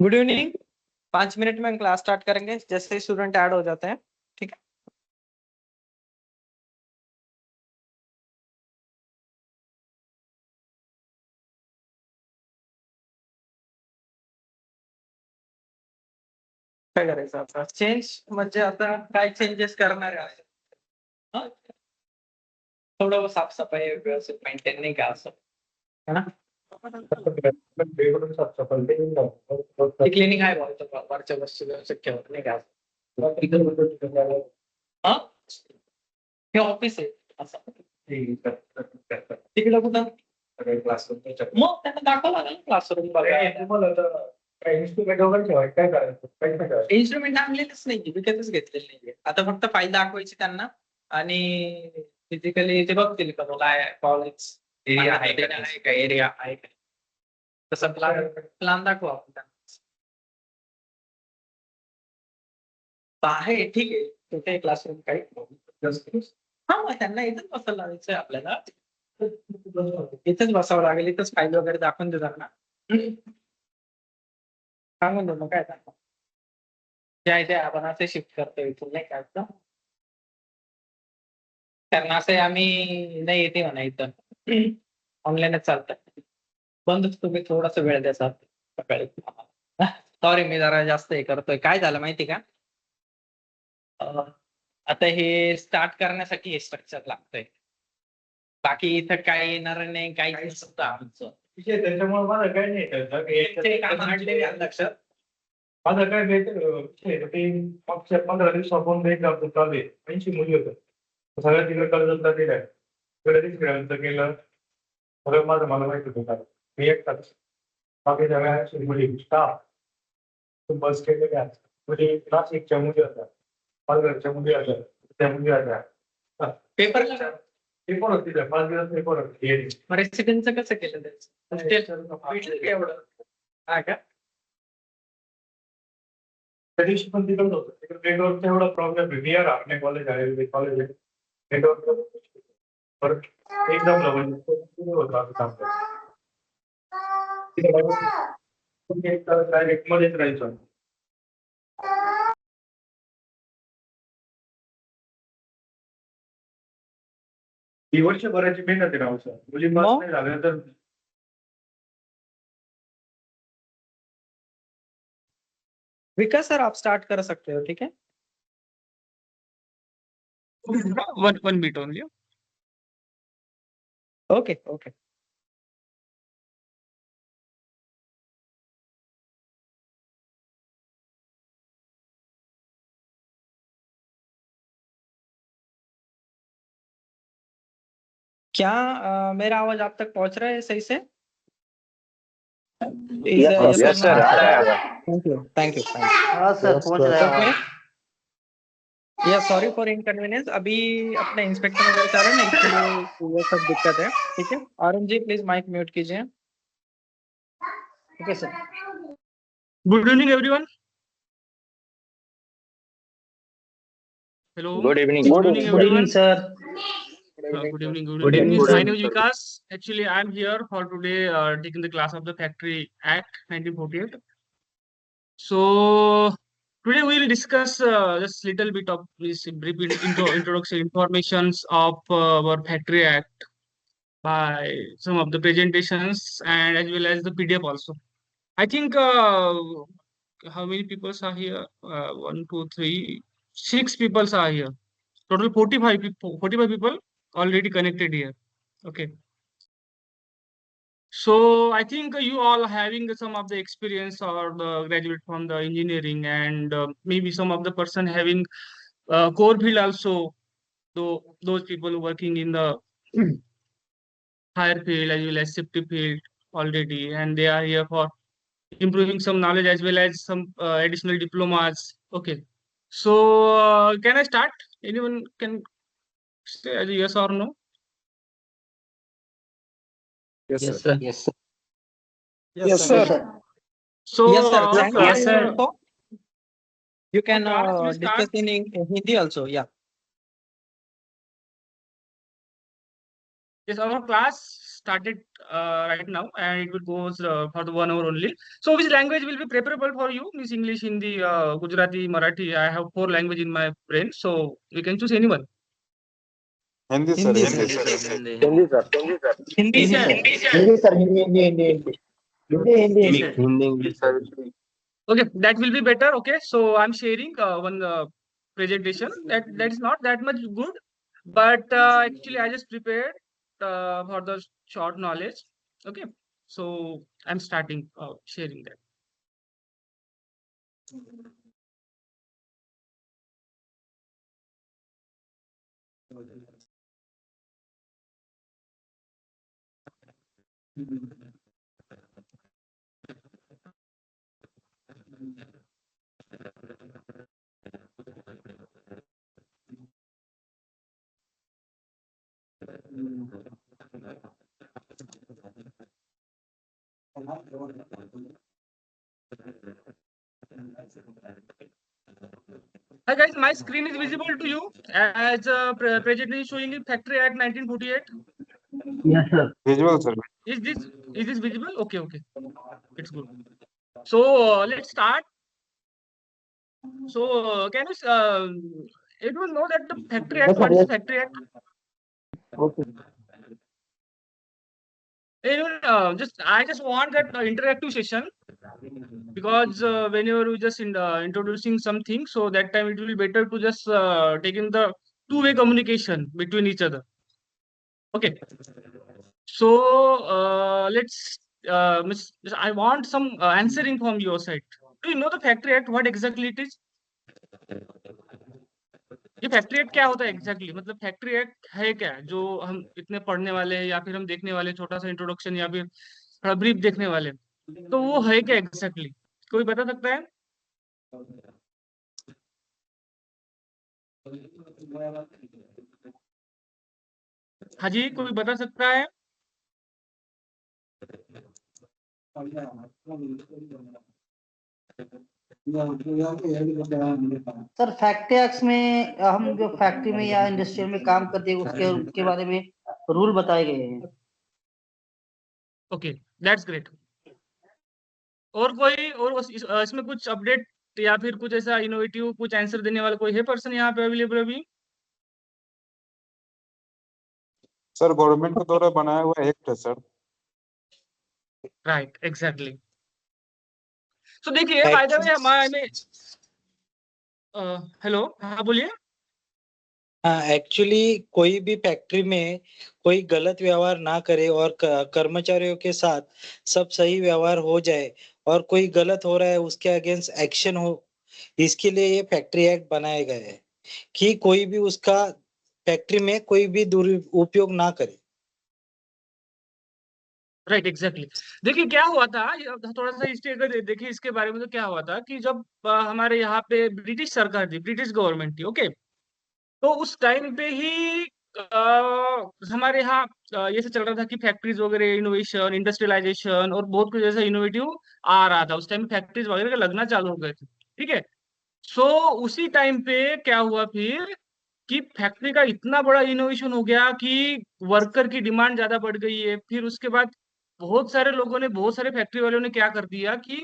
Good evening. 5 minute में हम class start करेंगे जैसे ही स्टूडेंट ऐड हो जाते हैं। ठीक है। काय करायचं आता? चेंज म्हणजे आता काय चेंजेस करणार आहे? हं? थोडं साफसफाई व्यवस्थित मेंटेन नाही का असं, है ना? क्लिनिंग आहे बोलतो वरच्या वस्तू व्यवस्थित ठेवत नाही का असं. हा, हे ऑफिस आहे असं. तिकडे कुठं मग त्यांना दाखवा लागेल क्लासरूम बघा. इन्स्ट्रुमेंट वगैरे ठेवायचं काय करायचं? इन्स्ट्रुमेंट आणलेलंच नाही, विकतच घेतलेलं नाहीये. आता फक्त फाईल दाखवायची त्यांना आणि फिजिकली ते बघतील का काय कॉलेज एरिया आहे का एरिया आहे का तसं प्लान दाखवा आपण त्यांना. आहे ठीक आहे, कुठे क्लासरूम काही हा मग त्यांना इथंच बसायला लावायचंय आपल्याला. इथंच बसावं लागेल, इथंच फाईल वगैरे दाखवून देऊ त्यांना. सांगून देऊ मग काय त्यांना जे आहे ते आपण असे शिफ्ट करतो इथून नाही का. त्यांना असे आम्ही नाही येते म्हणा इथं ऑनलाईनच चालतं. बंदच तुम्ही थोडासा वेळ द्या सकाळी. सॉरी मी जरा जास्त हे करतोय. काय झालं माहिती का, आता हे स्टार्ट करण्यासाठी हे स्ट्रक्चर लागतंय. बाकी इथं काही येणार नाही, काही नसतं आमचं. त्याच्यामुळे मला काही नाही लक्षात. माझं काय मागच्या 15 दिवसापासून चालू आहे. 80 मुली होत्या. सगळ्या तिकडे कर्जतला दिलाय. तिकडे केलं. सगळं माझं मला माहिती होतं. मी एकटाच. बाकी सगळ्या मुली स्टाफ बस केलेल्या मुली नाशिकच्या मुली होत्या, पालघरच्या मुली होत्या, त्या मुली होत्या. पेपरला पेपर होती त्या 5 दिवस पेपर होते. रेसिडेंटचं कसं केलं त्याचं एवढं हा का? त्या दिवशी पण तिकडच होतं. तिकडे नेटवर्कचा एवढा प्रॉब्लेम आहे. नियर आपल्या कॉलेज आहे, कॉलेज आहे. नेटवर्क परत एक्झाम होतं असं सांगतो. डायरेक्ट मध्येच राहायचो. ही वर्षभराची मेहनत आहे राव सर. मुली पास नाही झाल्या तर विकास सर आप स्टार्ट कर सकते हो. ठीक है, 1 minute only. Okay okay. क्या मेरा आवाज आप तक पहुंच रहा है सही से? यस सर, आ रहा है। Thank you. हाँ सर, पहुंच रहा है। या सॉरी फॉर इनकन्वीनियंस. अभी अपना इंस्पेक्शन वगैरह चाह रहा है ना, इसलिए ये सब दिक्कत है. ठीक है, RN ji please mic mute कीजिए. Okay sir. Good evening, everyone. Hello. Good evening. Good evening, Good everyone. sir. Good evening. Good evening. My name is Vikas. Actually, I'm here for today taking the class of the Factory Act 1948. So today we'll discuss just little bit of this brief introduction informations of our Factory Act by some of the presentations and as well as the PDF also. I think how many people are here? 1, 2, 3, 6 people are here. Total 45 people already connected here. Okay. So I think you all having some of the experience or the graduate from the engineering and maybe some of the person having core field also. Though those people working in the higher field as well as safety field already, and they are here for improving some knowledge as well as some additional diplomas. Okay. So can I start? Anyone can say as a yes or no? Yes sir. Yes sir. So Yes sir. our class, You can class will discuss start. in Hindi also. Yeah. Yes, our class started right now, and it will goes for the 1 hour only. So which language will be preferable for you? Means English, Hindi, Gujarati, Marathi. I have 4 language in my brain, so you can choose anyone. Hindi sir Hindi Hindi sir Hindi Hindi sir Hindi Hindi sir sir Hindi sir Hindi Hindi Hindi Hindi Hindi Hindi sir Hindi English sir Okay, that will be better. Okay, so I'm sharing one presentation that is not that much good, but actually I just prepared for the short knowledge. Okay, so I'm starting sharing that. Hi guys, my screen is visible to you as presentation is showing in Factory Act 1948. Yes sir visual sir Is this visible? Okay, it's good. So let's start. So can you everyone know that the Factory Act? What is Factory Act? Okay Anyone, I just want that interactive session, because whenever we just introducing something, so that time it will be better to just take in the two-way communication between each other. Okay. So let's. I want some answering from your side. Do you know the Factory Act? What exactly it is? ये factory act क्या होता है exactly मतलब factory act है क्या जो हम इतने पढ़ने वाले हैं या फिर हम देखने वाले छोटा सा इंट्रोडक्शन या फिर थोड़ा ब्रीफ देखने वाले तो वो है क्या एग्जैक्टली कोई बता सकता है हाँ जी कोई बता सकता है सर फैक्ट्री एक्ट में हम जो फैक्ट्री में या इंडस्ट्रियल में काम करते हैं उसके बारे में रूल बताए गए हैं ओके दैट्स ग्रेट और कोई और इसमें कुछ अपडेट या फिर कुछ ऐसा इनोवेटिव कुछ आंसर देने वाला कोई है पर्सन यहाँ पे अवेलेबल अभी सर गवर्नमेंट के द्वारा बनाया हुआ एक्ट है सर राइट एग्जैक्टली तो देखिए बाय द वे हमारे हेलो हाँ बोलिए हाँ एक्चुअली कोई भी फैक्ट्री में कोई गलत व्यवहार ना करे और कर्मचारियों के साथ सब सही व्यवहार हो जाए और कोई गलत हो रहा है उसके अगेंस्ट एक्शन हो इसके लिए ये फैक्ट्री एक्ट बनाया गया है कि कोई भी उसका फैक्ट्री में कोई भी दुरुपयोग ना करे राइट एग्जैक्टली देखिए क्या हुआ था थोड़ा सा हिस्ट्री अगर देखिए इसके बारे में तो क्या हुआ था कि जब हमारे यहाँ पे ब्रिटिश सरकार थी ब्रिटिश गवर्नमेंट थी ओके तो उस टाइम पे ही हमारे यहाँ ये सब चल रहा था कि फैक्ट्रीज वगैरह इनोवेशन इंडस्ट्रियलाइजेशन और बहुत कुछ ऐसा इनोवेटिव आ रहा था उस टाइम फैक्ट्रीज वगैरह का लगना चालू हो गए थे ठीक है सो उसी टाइम पे क्या हुआ फिर कि फैक्ट्री का इतना बड़ा इनोवेशन हो गया कि वर्कर की डिमांड ज्यादा बढ़ गई है फिर उसके बाद बहुत सारे लोगों ने बहुत सारे फैक्ट्री वालों ने क्या कर दिया कि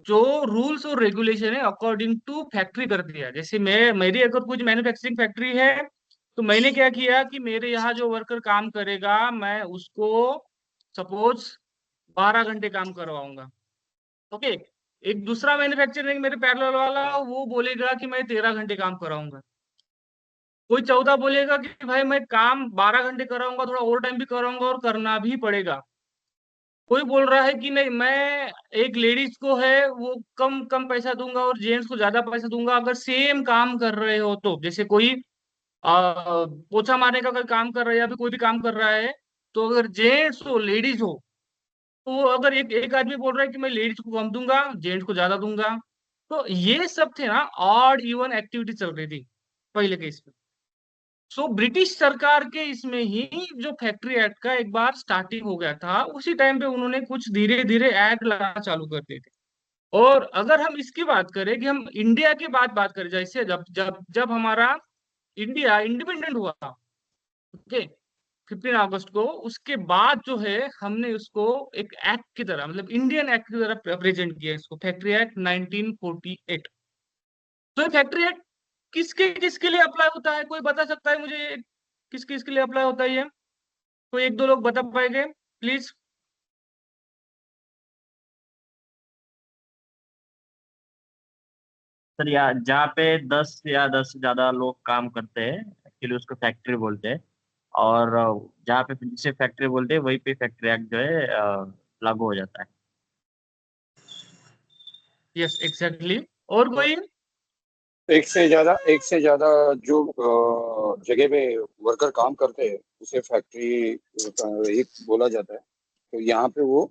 जो रूल्स और रेगुलेशन है अकॉर्डिंग टू फैक्ट्री कर दिया जैसे मेरी अगर कुछ मैन्युफैक्चरिंग फैक्ट्री है तो मैंने क्या किया कि मेरे यहाँ जो वर्कर काम करेगा मैं उसको सपोज 12 घंटे काम करवाऊंगा ओके एक दूसरा मैन्युफैक्चरिंग मेरे पैरेलल वाला वो बोलेगा कि मैं 13 घंटे काम कराऊंगा कोई 14 बोलेगा कि भाई मैं काम 12 घंटे कराऊंगा थोड़ा ओवर टाइम भी कराऊंगा और करना भी पड़ेगा कोई बोल रहा है कि नहीं मैं एक लेडीज को है वो कम कम पैसा दूंगा और जेंट्स को ज्यादा पैसा दूंगा अगर सेम काम कर रहे हो तो जैसे कोई पोछा मारने का कोई काम कर रहा है या फिर कोई भी काम कर रहा है तो अगर जेंट्स हो लेडीज हो तो अगर एक आदमी बोल रहा है कि मैं लेडीज को कम दूंगा जेंट्स को ज्यादा दूंगा तो ये सब थे ना ऑड इवन एक्टिविटी चल रही थी पहले के इसमें सो ब्रिटिश सरकार के इसमें ही जो फैक्ट्री एक्ट का एक बार स्टार्टिंग हो गया था उसी टाइम पे उन्होंने कुछ धीरे धीरे एक्ट लाना चालू कर दिए थे और अगर हम इसकी बात करें कि हम इंडिया की बात करें जैसे जब जब जब हमारा इंडिया इंडिपेंडेंट हुआ ओके 15 अगस्त को, उसके बाद जो है हमने उसको एक एक्ट की तरह, मतलब इंडियन एक्ट की तरह प्रेजेंट किया इसको, फैक्ट्री एक्ट 1948। तो ये फैक्ट्री एक्ट किसके किसके लिए अप्लाई होता है, कोई बता सकता है मुझे किस किस के लिए अप्लाई होता है ये? कोई एक दो लोग बता पाएंगे प्लीज? सर या जहाँ पे 10 या 10 से ज्यादा लोग काम करते हैं एक्चुअली उसको फैक्ट्री बोलते हैं। और जहाँ पे जिसे फैक्ट्री बोलते हैं वहीं पे फैक्ट्री एक्ट जो है लागू हो जाता है। Yes exactly. और कोई? एक से ज्यादा जो जगह पे वर्कर काम करते हैं उसे फैक्ट्री एक बोला जाता है, तो यहाँ पे वो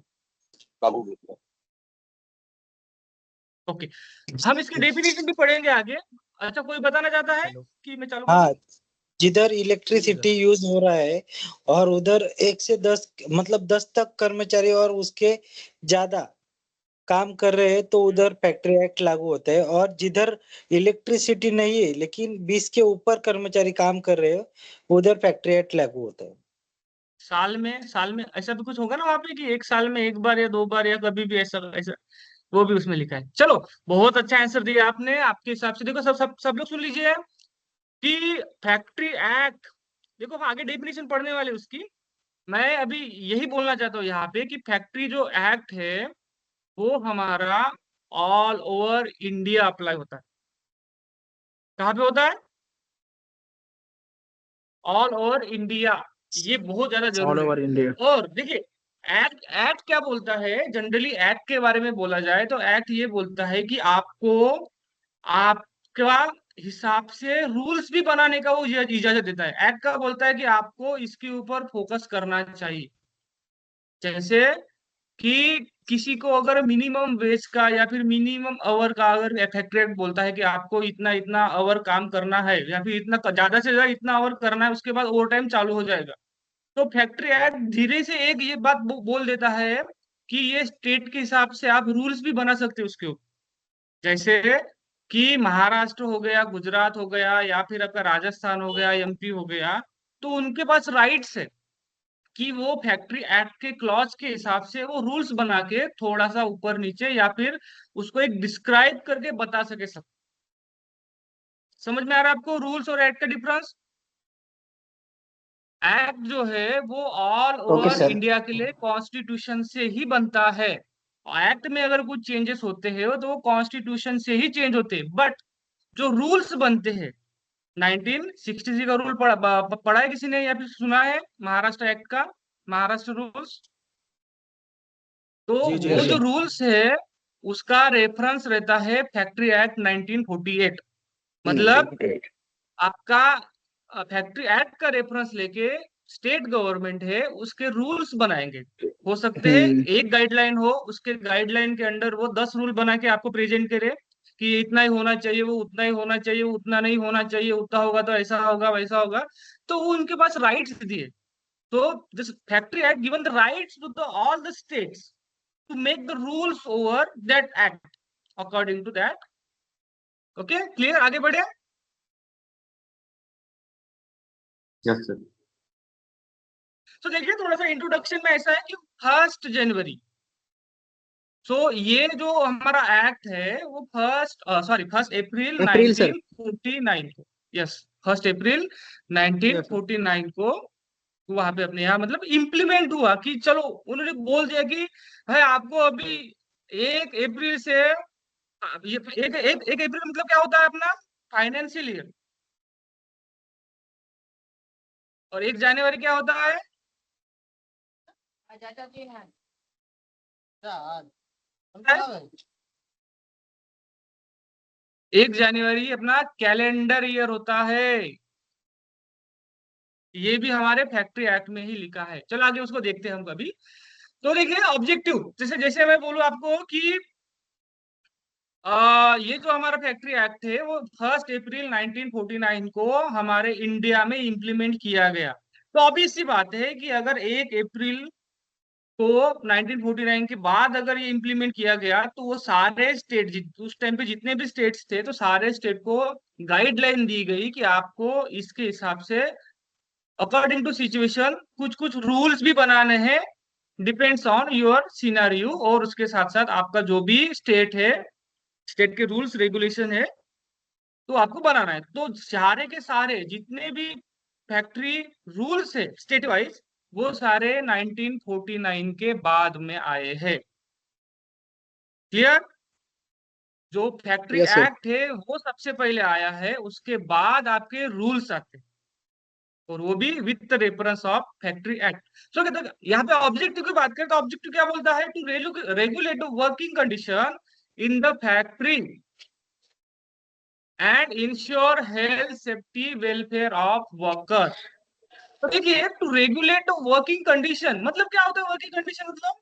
लागू होता है। ओके, हम इसकी डेफिनेशन भी पढ़ेंगे आगे। अच्छा, कोई बताना चाहता है कि मैं चालू करूं? हाँ, जिधर इलेक्ट्रिसिटी यूज हो रहा है और उधर 1 से 10 मतलब 10 तक कर्मचारी और उसके ज्यादा काम कर रहे हैं तो उधर फैक्ट्री एक्ट लागू होता है। और जिधर इलेक्ट्रिसिटी नहीं है लेकिन 20 के ऊपर कर्मचारी काम कर रहे हो उधर फैक्ट्री एक्ट लागू होता है। साल में ऐसा भी कुछ होगा ना वहां पे कि एक साल में एक बार या 2 बार या कभी भी ऐसा ऐसा, वो भी उसमें लिखा है। चलो, बहुत अच्छा आंसर दिया आपने आपके हिसाब से। देखो सब लोग सुन लीजिए कि फैक्ट्री एक्ट, देखो हम आगे डेफिनेशन पढ़ने वाले उसकी। मैं अभी यही बोलना चाहता हूँ यहाँ पे कि फैक्ट्री जो एक्ट है वो हमारा ऑल ओवर इंडिया अप्लाई होता है। कहाँ पे होता है? All over India. ये बहुत ज्यादा ऑल जरूरी ओवर है। इंडिया। और देखिए, एक्ट एक्ट क्या बोलता है, जनरली एक्ट के बारे में बोला जाए तो एक्ट ये बोलता है कि आपको आपका हिसाब से रूल्स भी बनाने का वो इजाजत देता है। एक्ट का बोलता है कि आपको इसके ऊपर फोकस करना चाहिए। जैसे कि किसी को अगर मिनिमम वेज का या फिर मिनिमम आवर का अगर फैक्ट्री एक्ट बोलता है कि आपको इतना इतना आवर काम करना है या फिर इतना ज्यादा से ज्यादा इतना आवर करना है, उसके बाद ओवर टाइम चालू हो जाएगा। तो फैक्ट्री एक्ट धीरे से एक ये बात बोल देता है कि ये स्टेट के हिसाब से आप रूल्स भी बना सकते हो उसके ऊपर। जैसे कि महाराष्ट्र हो गया, गुजरात हो गया, या फिर आपका राजस्थान हो गया, एमपी हो गया, तो उनके पास राइट्स है कि वो फैक्ट्री एक्ट के क्लॉज के हिसाब से वो रूल्स बना के थोड़ा सा ऊपर नीचे या फिर उसको एक डिस्क्राइब करके बता सके सब। समझ में आ रहा है आपको रूल्स और एक्ट का डिफरेंस? एक्ट जो है वो all okay over sir. India के लिए कॉन्स्टिट्यूशन से ही बनता है। एक्ट में अगर कुछ चेंजेस होते हैं तो वो कॉन्स्टिट्यूशन से ही चेंज होते हैं, बट जो रूल्स बनते हैं 1963 का रूल पढ़ा है किसी ने या फिर सुना है महाराष्ट्र एक्ट का, महाराष्ट्र रूल्स? तो जी वो जी। जो रूल्स है उसका रेफरेंस रहता है फैक्ट्री एक्ट 1948। मतलब आपका फैक्ट्री एक्ट का रेफरेंस लेके स्टेट गवर्नमेंट है उसके रूल्स बनाएंगे। हो सकते हैं एक गाइडलाइन हो, उसके गाइडलाइन के अंडर वो 10 रूल बना के आपको प्रेजेंट करे कि इतना ही होना चाहिए, वो उतना ही होना चाहिए, वो उतना नहीं होना चाहिए, उतना होगा तो ऐसा होगा वैसा होगा। तो वो उनके पास राइट्स दिए। तो this factory act given the rights to the all the states to make the rules over that act according to that. Okay, clear? आगे बढ़े। Yes sir. तो देखिए, थोड़ा सा इंट्रोडक्शन में ऐसा है कि 1 जनवरी, सो ये जो हमारा एक्ट है वो 1 अप्रैल अप्रैल सर। 1949 को, यस 1 अप्रैल 1949 को वहां पे अपने यहाँ मतलब इम्प्लीमेंट हुआ कि चलो उन्होंने बोल दिया कि भाई आपको अभी 1 अप्रैल से ये एक अप्रैल मतलब क्या होता है अपना फाइनेंशियल ईयर, और 1 जनवरी क्या होता है? समझा? 1 जनवरी अपना कैलेंडर ईयर होता है। ये भी हमारे फैक्ट्री एक्ट में ही लिखा है। चलो आगे उसको देखते हैं हम कभी। तो देखिए ऑब्जेक्टिव, जैसे जैसे मैं बोलूं आपको कि ये जो हमारा फैक्ट्री एक्ट है वो 1 अप्रैल 1949 को हमारे इंडिया में इंप्लीमेंट किया गया। तो ऑब्वियस सी बात है कि अगर 1 अप्रैल को 1949 के बाद अगर ये इंप्लीमेंट किया गया तो वो सारे स्टेट उस टाइम पे जितने भी स्टेट्स थे तो सारे स्टेट को गाइडलाइन दी गई कि आपको इसके हिसाब से अकॉर्डिंग टू सिचुएशन कुछ कुछ रूल्स भी बनाने हैं, डिपेंड्स ऑन योर सिनेरियो, और उसके साथ साथ आपका जो भी स्टेट है, स्टेट के रूल्स रेगुलेशन है, तो आपको बनाना है। तो सारे के सारे जितने भी फैक्ट्री रूल्स है स्टेट वाइज, वो सारे 1949 के बाद में आए हैं। क्लियर? जो फैक्ट्री यस सर। एक्ट है वो सबसे पहले आया है, उसके बाद आपके रूल्स आते हैं, और वो भी with the reference of factory act. So यहाँ पे ऑब्जेक्टिव की बात करें तो ऑब्जेक्टिव क्या बोलता है? To regulate working condition in the factory and ensure health safety welfare of worker. तो देखिए, टू रेगुलेट वर्किंग कंडीशन मतलब क्या होता है? वर्किंग कंडीशन मतलब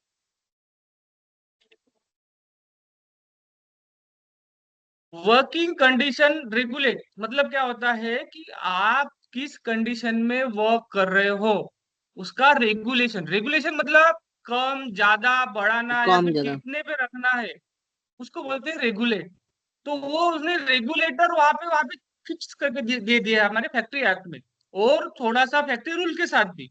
वर्किंग कंडीशन रेगुलेट मतलब क्या होता है कि आप किस कंडीशन में वर्क कर रहे हो, उसका रेगुलेशन। रेगुलेशन मतलब कम ज्यादा बढ़ाना या कम फिर ज्यादा। कितने पे रखना है, उसको बोलते हैं रेगुलेट। तो वो उसने रेगुलेटर वहां पे फिक्स करके दे दिया है हमारे फैक्ट्री एक्ट में, और थोड़ा सा फैक्ट्री रूल के साथ भी।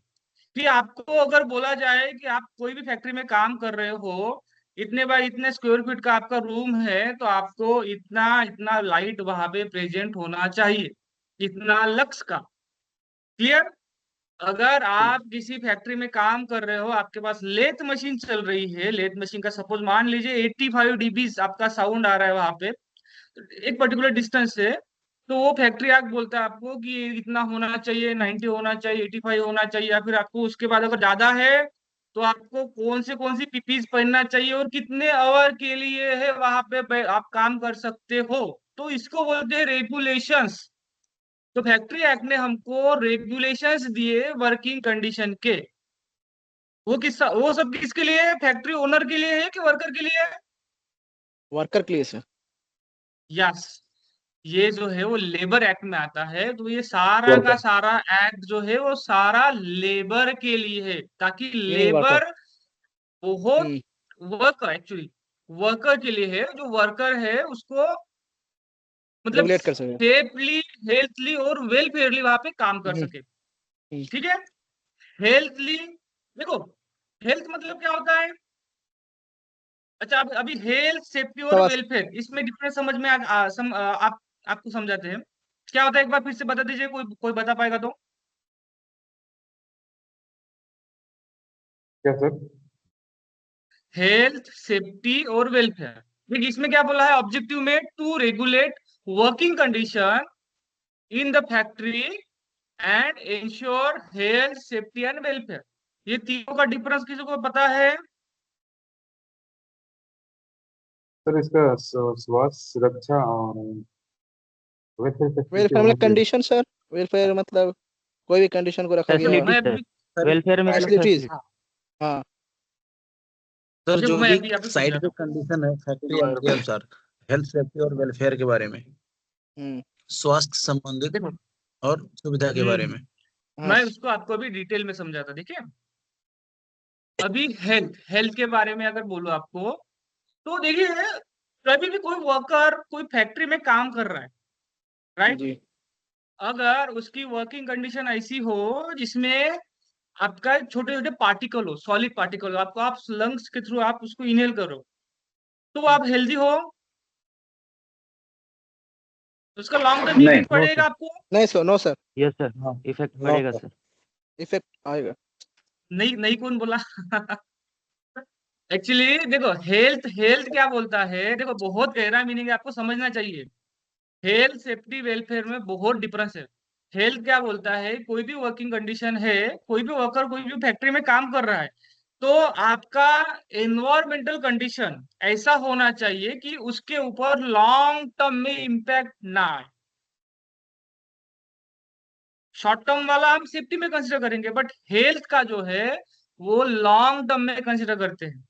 कि आपको अगर बोला जाए कि आप कोई भी फैक्ट्री में काम कर रहे हो, इतने बाय इतने स्क्वायर फीट का आपका रूम है, तो आपको इतना इतना लाइट वहां पे प्रेजेंट होना चाहिए, इतना लक्स का। क्लियर? अगर आप किसी फैक्ट्री में काम कर रहे हो, आपके पास लेथ मशीन चल रही है, लेथ मशीन का सपोज मान लीजिए 85 dB आपका साउंड आ रहा है वहां पे, एक पर्टिकुलर डिस्टेंस से, तो वो फैक्ट्री एक्ट बोलता है आपको कि इतना होना चाहिए, 90 होना चाहिए, 85 होना चाहिए, या फिर आपको उसके बाद अगर ज्यादा है तो आपको कौन सी पीपीज पहनना चाहिए और कितने आवर के लिए है वहां पे आप काम कर सकते हो। तो इसको बोलते हैं रेगुलेशंस। तो फैक्ट्री एक्ट ने हमको रेगुलेशंस दिए वर्किंग कंडीशन के। वो सब किसके लिए है? फैक्ट्री ओनर के लिए है कि वर्कर के लिए है? वर्कर के लिए सर। यस। ये जो है वो लेबर एक्ट में आता है, तो ये सारा का सारा एक्ट जो है वो सारा लेबर के लिए है, ताकि मीनिंग वर्कर। लेबर बहुत हम्म। वर्कर एक्चुअली वर्कर के लिए है। जो वर्कर है उसको मतलब रेगुलेट कर सके। सेफली, हेल्थली और वेलफेयरली वहां पे काम कर हम्म। सके। हम्म। ठीक है? हेल्थली, देखो हेल्थ मतलब क्या होता है? अच्छा, अभी हेल्थ सेफ्टी और स्वास्थ्य। वेलफेयर, इसमें डिफरेंस समझ में आप आपको समझाते हैं। क्या होता है एक बार फिर से बता दीजिए, कोई कोई बता पाएगा तो? क्या सर? हेल्थ सेफ्टी और वेलफेयर। देखिए इसमें क्या बोला है ऑब्जेक्टिव में? To regulate working condition in the factory and ensure health safety and welfare. ये तीनों का डिफरेंस किसी को पता है? सर इसका स्वास्थ्य सुरक्षा और वेलफेयर फैसिलिटी वेलफेयर होना मतलब चाहिए। Condition sir. वेलफेयर मतलब कोई भी कंडीशन को रखा गया। मैं फैसिलिटीज है, अभी वेलफेयर मतलब फैसिलिटीज। फैसिलिटी। हाँ। सर देखो जो मैं भी अभी आपको साइड पे समझाता हूँ। कंडीशन है फैक्ट्री एक्ट के अनुसार, हेल्थ सेफ्टी और वेलफेयर के बारे में, हम्म। स्वास्थ्य संबंधित देखो और सुविधा के बारे में। हाँ। मैं उसको आपको अभी डिटेल में समझाता। देखिए अभी हेल्थ हेल्थ के बारे में अगर बोलो आपको, तो देखिए कभी भी कोई वर्कर कोई फैक्ट्री में काम कर रहा है, राइट? जी। अगर उसकी वर्किंग कंडीशन ऐसी हो जिसमें आपका छोटे छोटे पार्टिकल हो, सॉलिड पार्टिकल हो, आपको आप लंग्स के थ्रू आप उसको इनहेल करो, तो आप हेल्दी हो, तो उसका लॉन्ग टर्म नहीं। इफेक्ट पड़ेगा आपको। नहीं sir, no sir. Yes sir, effect पड़ेगा सर। इफेक्ट आएगा। नहीं नहीं, कौन बोला? एक्चुअली देखो हेल्थ हेल्थ क्या बोलता है, देखो बहुत गहरा मीनिंग है, आपको समझना चाहिए। हेल्थ सेफ्टी वेलफेयर में बहुत डिफरेंस है। हेल्थ क्या बोलता है? कोई भी वर्किंग कंडीशन है, कोई भी वर्कर कोई भी फैक्ट्री में काम कर रहा है, तो आपका एनवायरमेंटल कंडीशन ऐसा होना चाहिए कि उसके ऊपर लॉन्ग टर्म में इम्पैक्ट ना आए। शॉर्ट टर्म वाला हम सेफ्टी में कंसिडर करेंगे, बट हेल्थ का जो है वो लॉन्ग टर्म में कंसिडर करते हैं।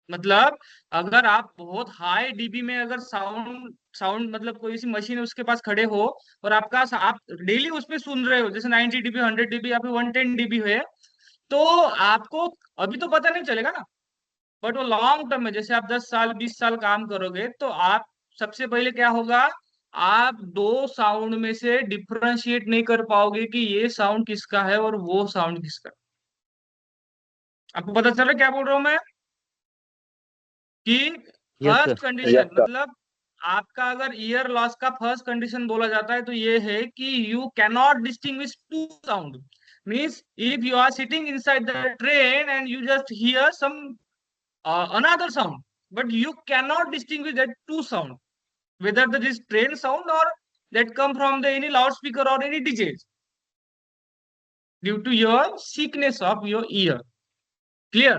मतलब अगर आप बहुत हाई डीबी में अगर साउंड साउंड मतलब कोई सी मशीन है उसके पास खड़े हो, और आप डेली उसमें सुन रहे हो, जैसे 90 dB 100 dB या फिर 110 dB है, तो आपको अभी तो पता नहीं चलेगा ना, बट वो लॉन्ग टर्म में जैसे आप 10 साल 20 साल काम करोगे, तो आप सबसे पहले क्या होगा, आप दो साउंड में से डिफरेंशिएट नहीं कर पाओगे कि ये साउंड किसका है और वो साउंड किसका है। आपको पता चल रहा है क्या बोल रहा हूं मैं कि फर्स्ट कंडीशन मतलब आपका अगर ईयर लॉस का फर्स्ट कंडीशन बोला जाता है तो ये है कि you cannot distinguish two sound. Means if you are sitting inside the train and you just hear some another sound, but you cannot distinguish that two sound, whether that is train sound or that come from the any loudspeaker or any DJs, due to your sickness of your ear. Clear?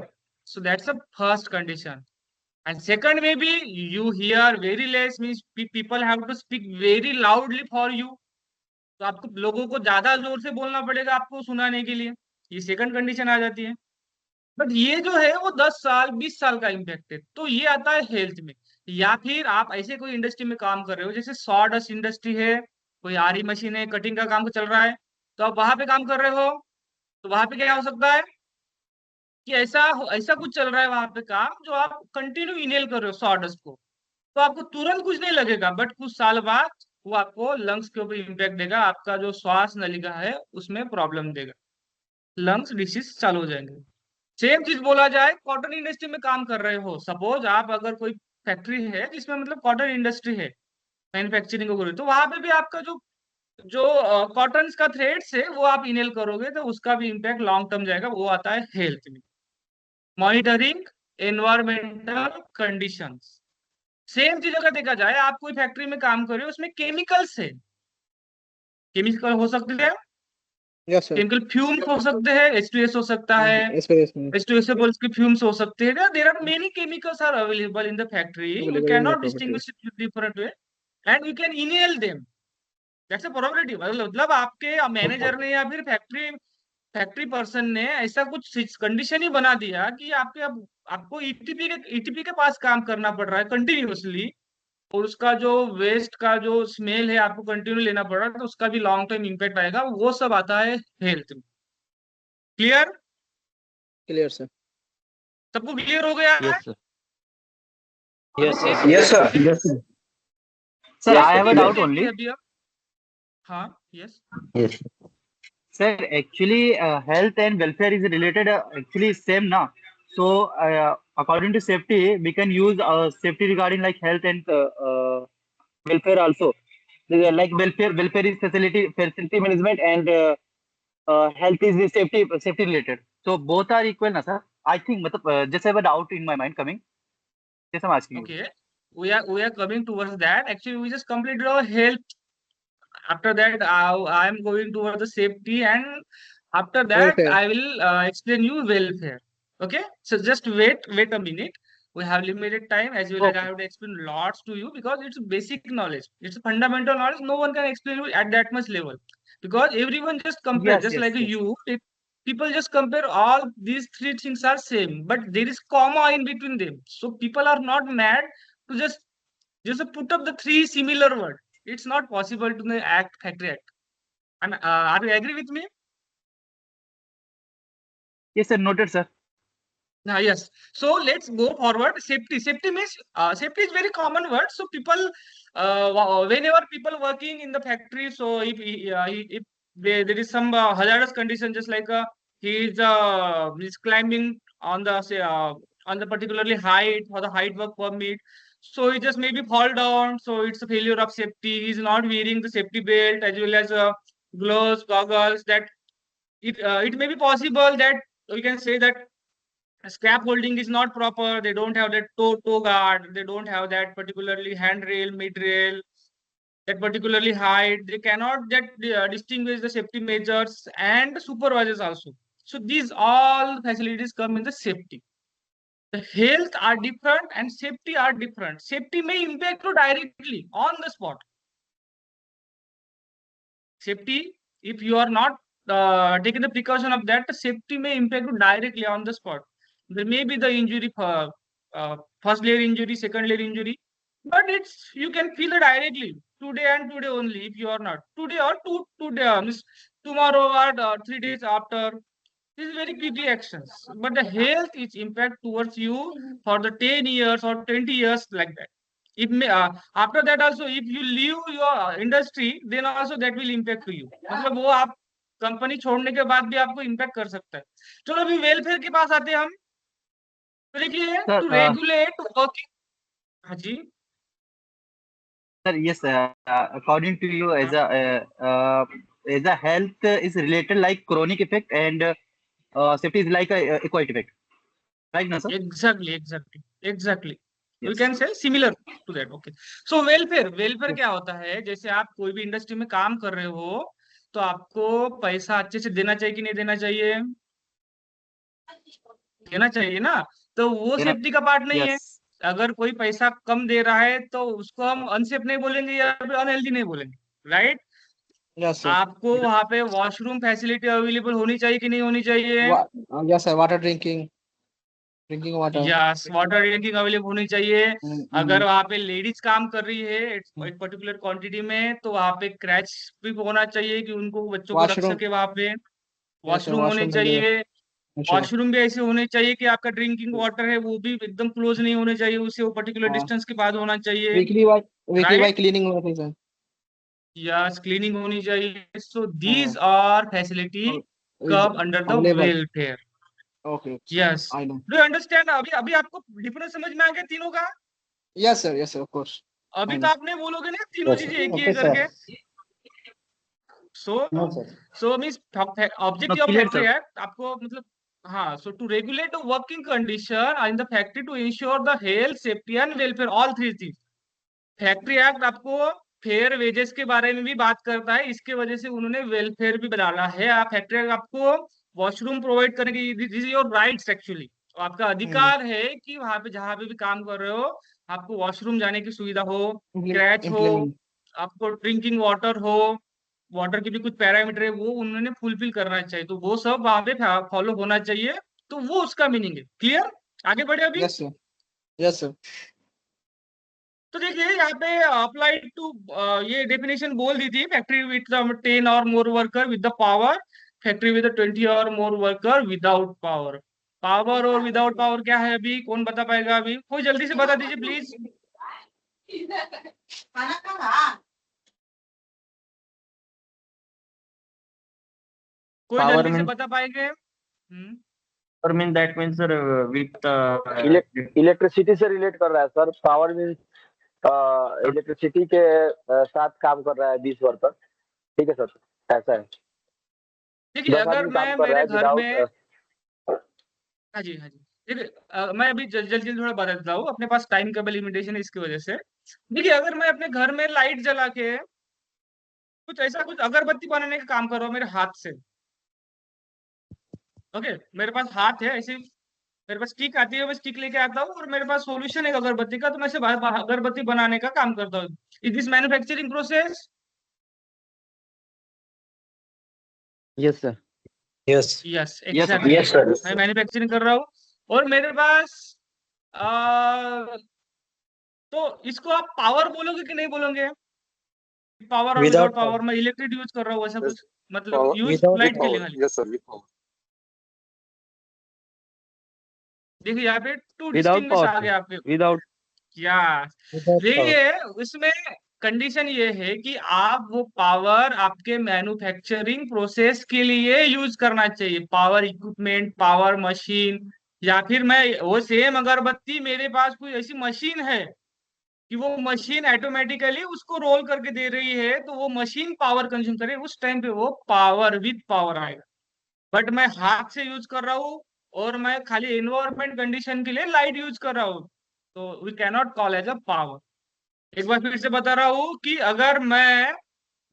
So that's the first condition. And second, maybe you hear very less, means people have to speak very loudly for you. तो आपको लोगों को ज्यादा जोर से बोलना पड़ेगा आपको सुनाने के लिए, ये सेकंड कंडीशन आ जाती है। बट ये जो है वो 10 साल 20 साल का इम्पैक्ट है, तो ये आता है हेल्थ में। या फिर आप ऐसे कोई इंडस्ट्री में काम कर रहे हो, जैसे सॉडस्ट इंडस्ट्री है, कोई आरी मशीन है, कटिंग का काम चल रहा है, तो आप वहां पे काम कर रहे हो, तो वहां पे क्या हो सकता है कि ऐसा ऐसा कुछ चल रहा है वहां पे काम, जो आप कंटिन्यू इनहेल कर रहे हो सॉडस्ट को, तो आपको तुरंत कुछ नहीं लगेगा, बट कुछ साल बाद वो आपको लंग्स के ऊपर इम्पैक्ट देगा, आपका जो श्वास नलिका है उसमें प्रॉब्लम देगा, लंग्स डिसीज चालू हो जाएंगे। सेम चीज बोला जाए, कॉटन इंडस्ट्री में काम कर रहे हो, सपोज आप अगर कोई फैक्ट्री है जिसमें मतलब कॉटन इंडस्ट्री है, मैन्युफैक्चरिंग को करो, तो वहां पे भी आपका जो जो कॉटन का थ्रेड्स है वो आप इनहेल करोगे तो उसका भी इम्पैक्ट लॉन्ग टर्म जाएगा, वो आता है हेल्थ में। मॉनिटरिंग एनवायरमेंटल कंडीशंस, सेम चीज अगर देखा जाए, आप कोई फैक्ट्री में काम कर रहे हो, उसमें केमिकल्स है, केमिकल हो सकते हैं, यस सर। केमिकल फ्यूम्स हो सकते हैं, H2S हो सकता है, इसमें H2SO के fumes हो सकते हैं। There are many chemicals are available in the factory. You available in the cannot property. distinguish it with different way, and you can inhale them. That's a probability. मतलब आपके मैनेजर ने या फिर factory person ने ऐसा कुछ condition ही बना दिया कि आपको ईटीपी के पास काम करना पड़ रहा है कंटिन्यूअसली, और उसका जो वेस्ट का जो स्मेल है आपको कंटिन्यू लेना पड़ रहा है, तो उसका भी लॉन्ग टर्म इम्पैक्ट आएगा, वो सब आता है हेल्थ में। क्लियर? Clear sir. सबको क्लियर हो गया है? Yes, sir. Yes, sir. Sir, I have a doubt only. हाँ, yes. Yes. Sir, actually, health and welfare is related. Actually, same now. So, according to safety, we can use safety regarding like health and welfare also. Like welfare is facility management, and health is the safety related. So both are equal, na sir? I think, just have a doubt in my mind coming. Yes, I'm asking you. Okay, we are coming towards that. Actually, we just completed our health. After that, I am going towards the safety, and after that, Welfare. I will explain you welfare. Okay, so just wait a minute. We have limited time, as you like. I have to explain lots to you because it's basic knowledge. It's fundamental knowledge. No one can explain you at that much level, because everyone just compare, Yes, just yes, like yes. you. People just compare all these three things are same, but there is comma in between them. So people are not mad to just put up the three similar words. It's not possible to factory act. And are you agree with me? Yes, sir. Noted, sir. Yes. So let's go forward. Safety. Safety means safety is very common word. So people, whenever people working in the factory, so if there is some hazardous condition, just like he's climbing on the on the particularly height for the height work permit, so he just maybe fall down. So it's a failure of safety. He's not wearing the safety belt as well as gloves, goggles. That it may be possible that we can say that scaffolding is not proper, they don't have that toe guard, they don't have that particularly handrail, mid-rail, that particularly height, they cannot that distinguish the safety measures and supervisors also. So these all facilities come in the safety. The health are different and safety are different. Safety may impact you directly on the spot. Safety, if you are not taking the precaution of that, the safety may impact you directly on the spot. There may be the injury, first layer injury, second layer injury, but it's you can feel it directly today and today only. If you are not today or today, means tomorrow or 3 days after, this is very quickly actions. But the health is impact towards you for the 10 years or 20 years like that. If after that also if you leave your industry, then also that will impact to you. मतलब वो आप company छोड़ने के बाद भी आपको impact कर सकता है। चलो अभी वेलफेयर के पास आते हैं हम। तो देखिए Sir, टू रेगुलेट वर्किंग। हाँ जी। sir, yes, according to you, as a health is related like chronic effect and safety is like a acquired effect, right? No, sir. Exactly we Yes. Can say similar to that. Okay, so welfare क्या होता है? जैसे आप कोई भी industry में काम कर रहे हो तो आपको पैसा अच्छे से देना चाहिए कि नहीं देना चाहिए? देना चाहिए ना। तो वो Then, सेफ्टी का पार्ट नहीं है। yes, अगर कोई पैसा कम दे रहा है तो उसको हम अनसेफ नहीं बोलेंगे या फिर अनहेल्दी नहीं बोलेंगे, राइट? Yes sir. आपको वहां पे वॉशरूम फैसिलिटी अवेलेबल होनी चाहिए कि नहीं होनी चाहिए? Yes sir, water drinking water. Yes, water drinking available होनी चाहिए। अगर वहां पे लेडीज काम कर रही है एक पर्टिकुलर क्वांटिटी में तो वहां पे क्रैच भी होना चाहिए कि उनको बच्चों को रख वॉशरूम। सके वहां पे। यस सर, वॉशरूम होने वॉशरूम के लिए। चाहिए। अच्छा। वॉशरूम भी ऐसे होने चाहिए कि आपका ड्रिंकिंग वाटर है वो भी एकदम क्लोज नहीं होने चाहिए, उसे वो पर्टिकुलर हाँ, डिस्टेंस के बाद होना चाहिए, वीकली बाय राइट? क्लीनिंग होना चाहिए सर। यस, क्लीनिंग होनी चाहिए। सो हाँ, these are facility is come under the available. Welfare. Okay, yes, I know. Do understand? अभी अभी आपको डिफरेंस समझ में आ गया तीनों का? Yes sir, of course. अभी आई तो नो। आपने बोलोगे ना तीनों चीजें एक ही है ओके सर। करके। So no sir. So means no, objective of clear, factory sir. Act आपको मतलब, हाँ, so to regulate working condition in the factory to ensure the health safety and welfare all three things. Factory act आपको fair wages के बारे में भी बात करता है, इसके वजह से उन्होंने वेलफेयर भी बनाना है। आप फैक्ट्री एक्ट आपको वॉशरूम प्रोवाइड करने की, this is your rights actually. आपका अधिकार है कि वहां पे जहां पे भी काम कर रहे हो आपको वॉशरूम जाने की सुविधा हो, क्रैच हो, इम्प्लीमेंट। आपको ड्रिंकिंग वाटर हो, वाटर की भी कुछ पैरामीटर है वो उन्होंने फुलफिल करना चाहिए, तो वो सब वहां पे फॉलो होना चाहिए। तो वो उसका मीनिंग है। क्लियर? आगे बढ़े अभी। Yes sir. Yes sir. तो देखिए यहाँ पे अप्लाइड टू ये डेफिनेशन बोल दी थी, फैक्ट्री विद 10 और more worker with the power, factory with 20 or more worker without power. Power और विदाउट पावर क्या है अभी कौन बता पाएगा? अभी कोई जल्दी से बता दीजिए प्लीज। कोई Power जल्दी से means बता पाएंगे? power means that means sir with electricity से रिलेट कर रहा है सर। पावर मीन्स इलेक्ट्रिसिटी के साथ काम कर रहा है 20 वर्कर। ठीक है सर, ऐसा है। देखिए 10 अगर आदमी काम मैं कर रहा मेरे है घर में, विदाउट। हाँ जी हाँ जी, देखिए मैं अभी जल्दी जल्दी थोड़ा बता देता हूँ, अपने पास टाइम का भी लिमिटेशन है इसकी वजह से। देखिए अगर मैं अपने घर में लाइट जला के कुछ ऐसा कुछ अगरबत्ती बनाने का काम कर रहा हूँ मेरे हाथ से, ओके, मेरे पास हाथ है ऐसे, मेरे पास स्टिक आती है, मैं स्टिक लेके आता हूँ और मेरे पास सॉल्यूशन है अगरबत्ती का, तो मैं से अगरबत्ती बनाने का काम करता हूँ। Is this manufacturing process? Yes sir. Yes yes Yes, sir. Exactly, yes sir. मैं मैन्युफैक्चरिंग कर रहा हूँ और मेरे पास तो इसको आप पावर बोलोगे कि नहीं बोलोगे? पावर और विदाउट विदाउट पावर, मैं इलेक्ट्रिक यूज कर रहा हूँ ऐसा कुछ, मतलब Power, use without light with के लिए power. खाली। Yes sir, with power. देखिए यहाँ पे टू Without डिस्टिंग्विश power, आ sir. गया आपके। Without. क्या विदाउट पावर। देखिए उसमें कंडीशन ये है कि आप वो पावर आपके मैन्युफैक्चरिंग प्रोसेस के लिए यूज करना चाहिए, पावर इक्विपमेंट, पावर मशीन, या फिर मैं वो सेम अगरबत्ती मेरे पास कोई ऐसी मशीन है कि वो मशीन ऑटोमेटिकली उसको रोल करके दे रही है, तो वो मशीन पावर कंज्यूम करे, उस टाइम पे वो पावर विद पावर आएगा। बट मैं हाथ से यूज कर रहा हूँ और मैं खाली एनवायरमेंट कंडीशन के लिए लाइट यूज कर रहा हूँ, तो we cannot call as a power. एक बार फिर से बता रहा हूँ कि अगर मैं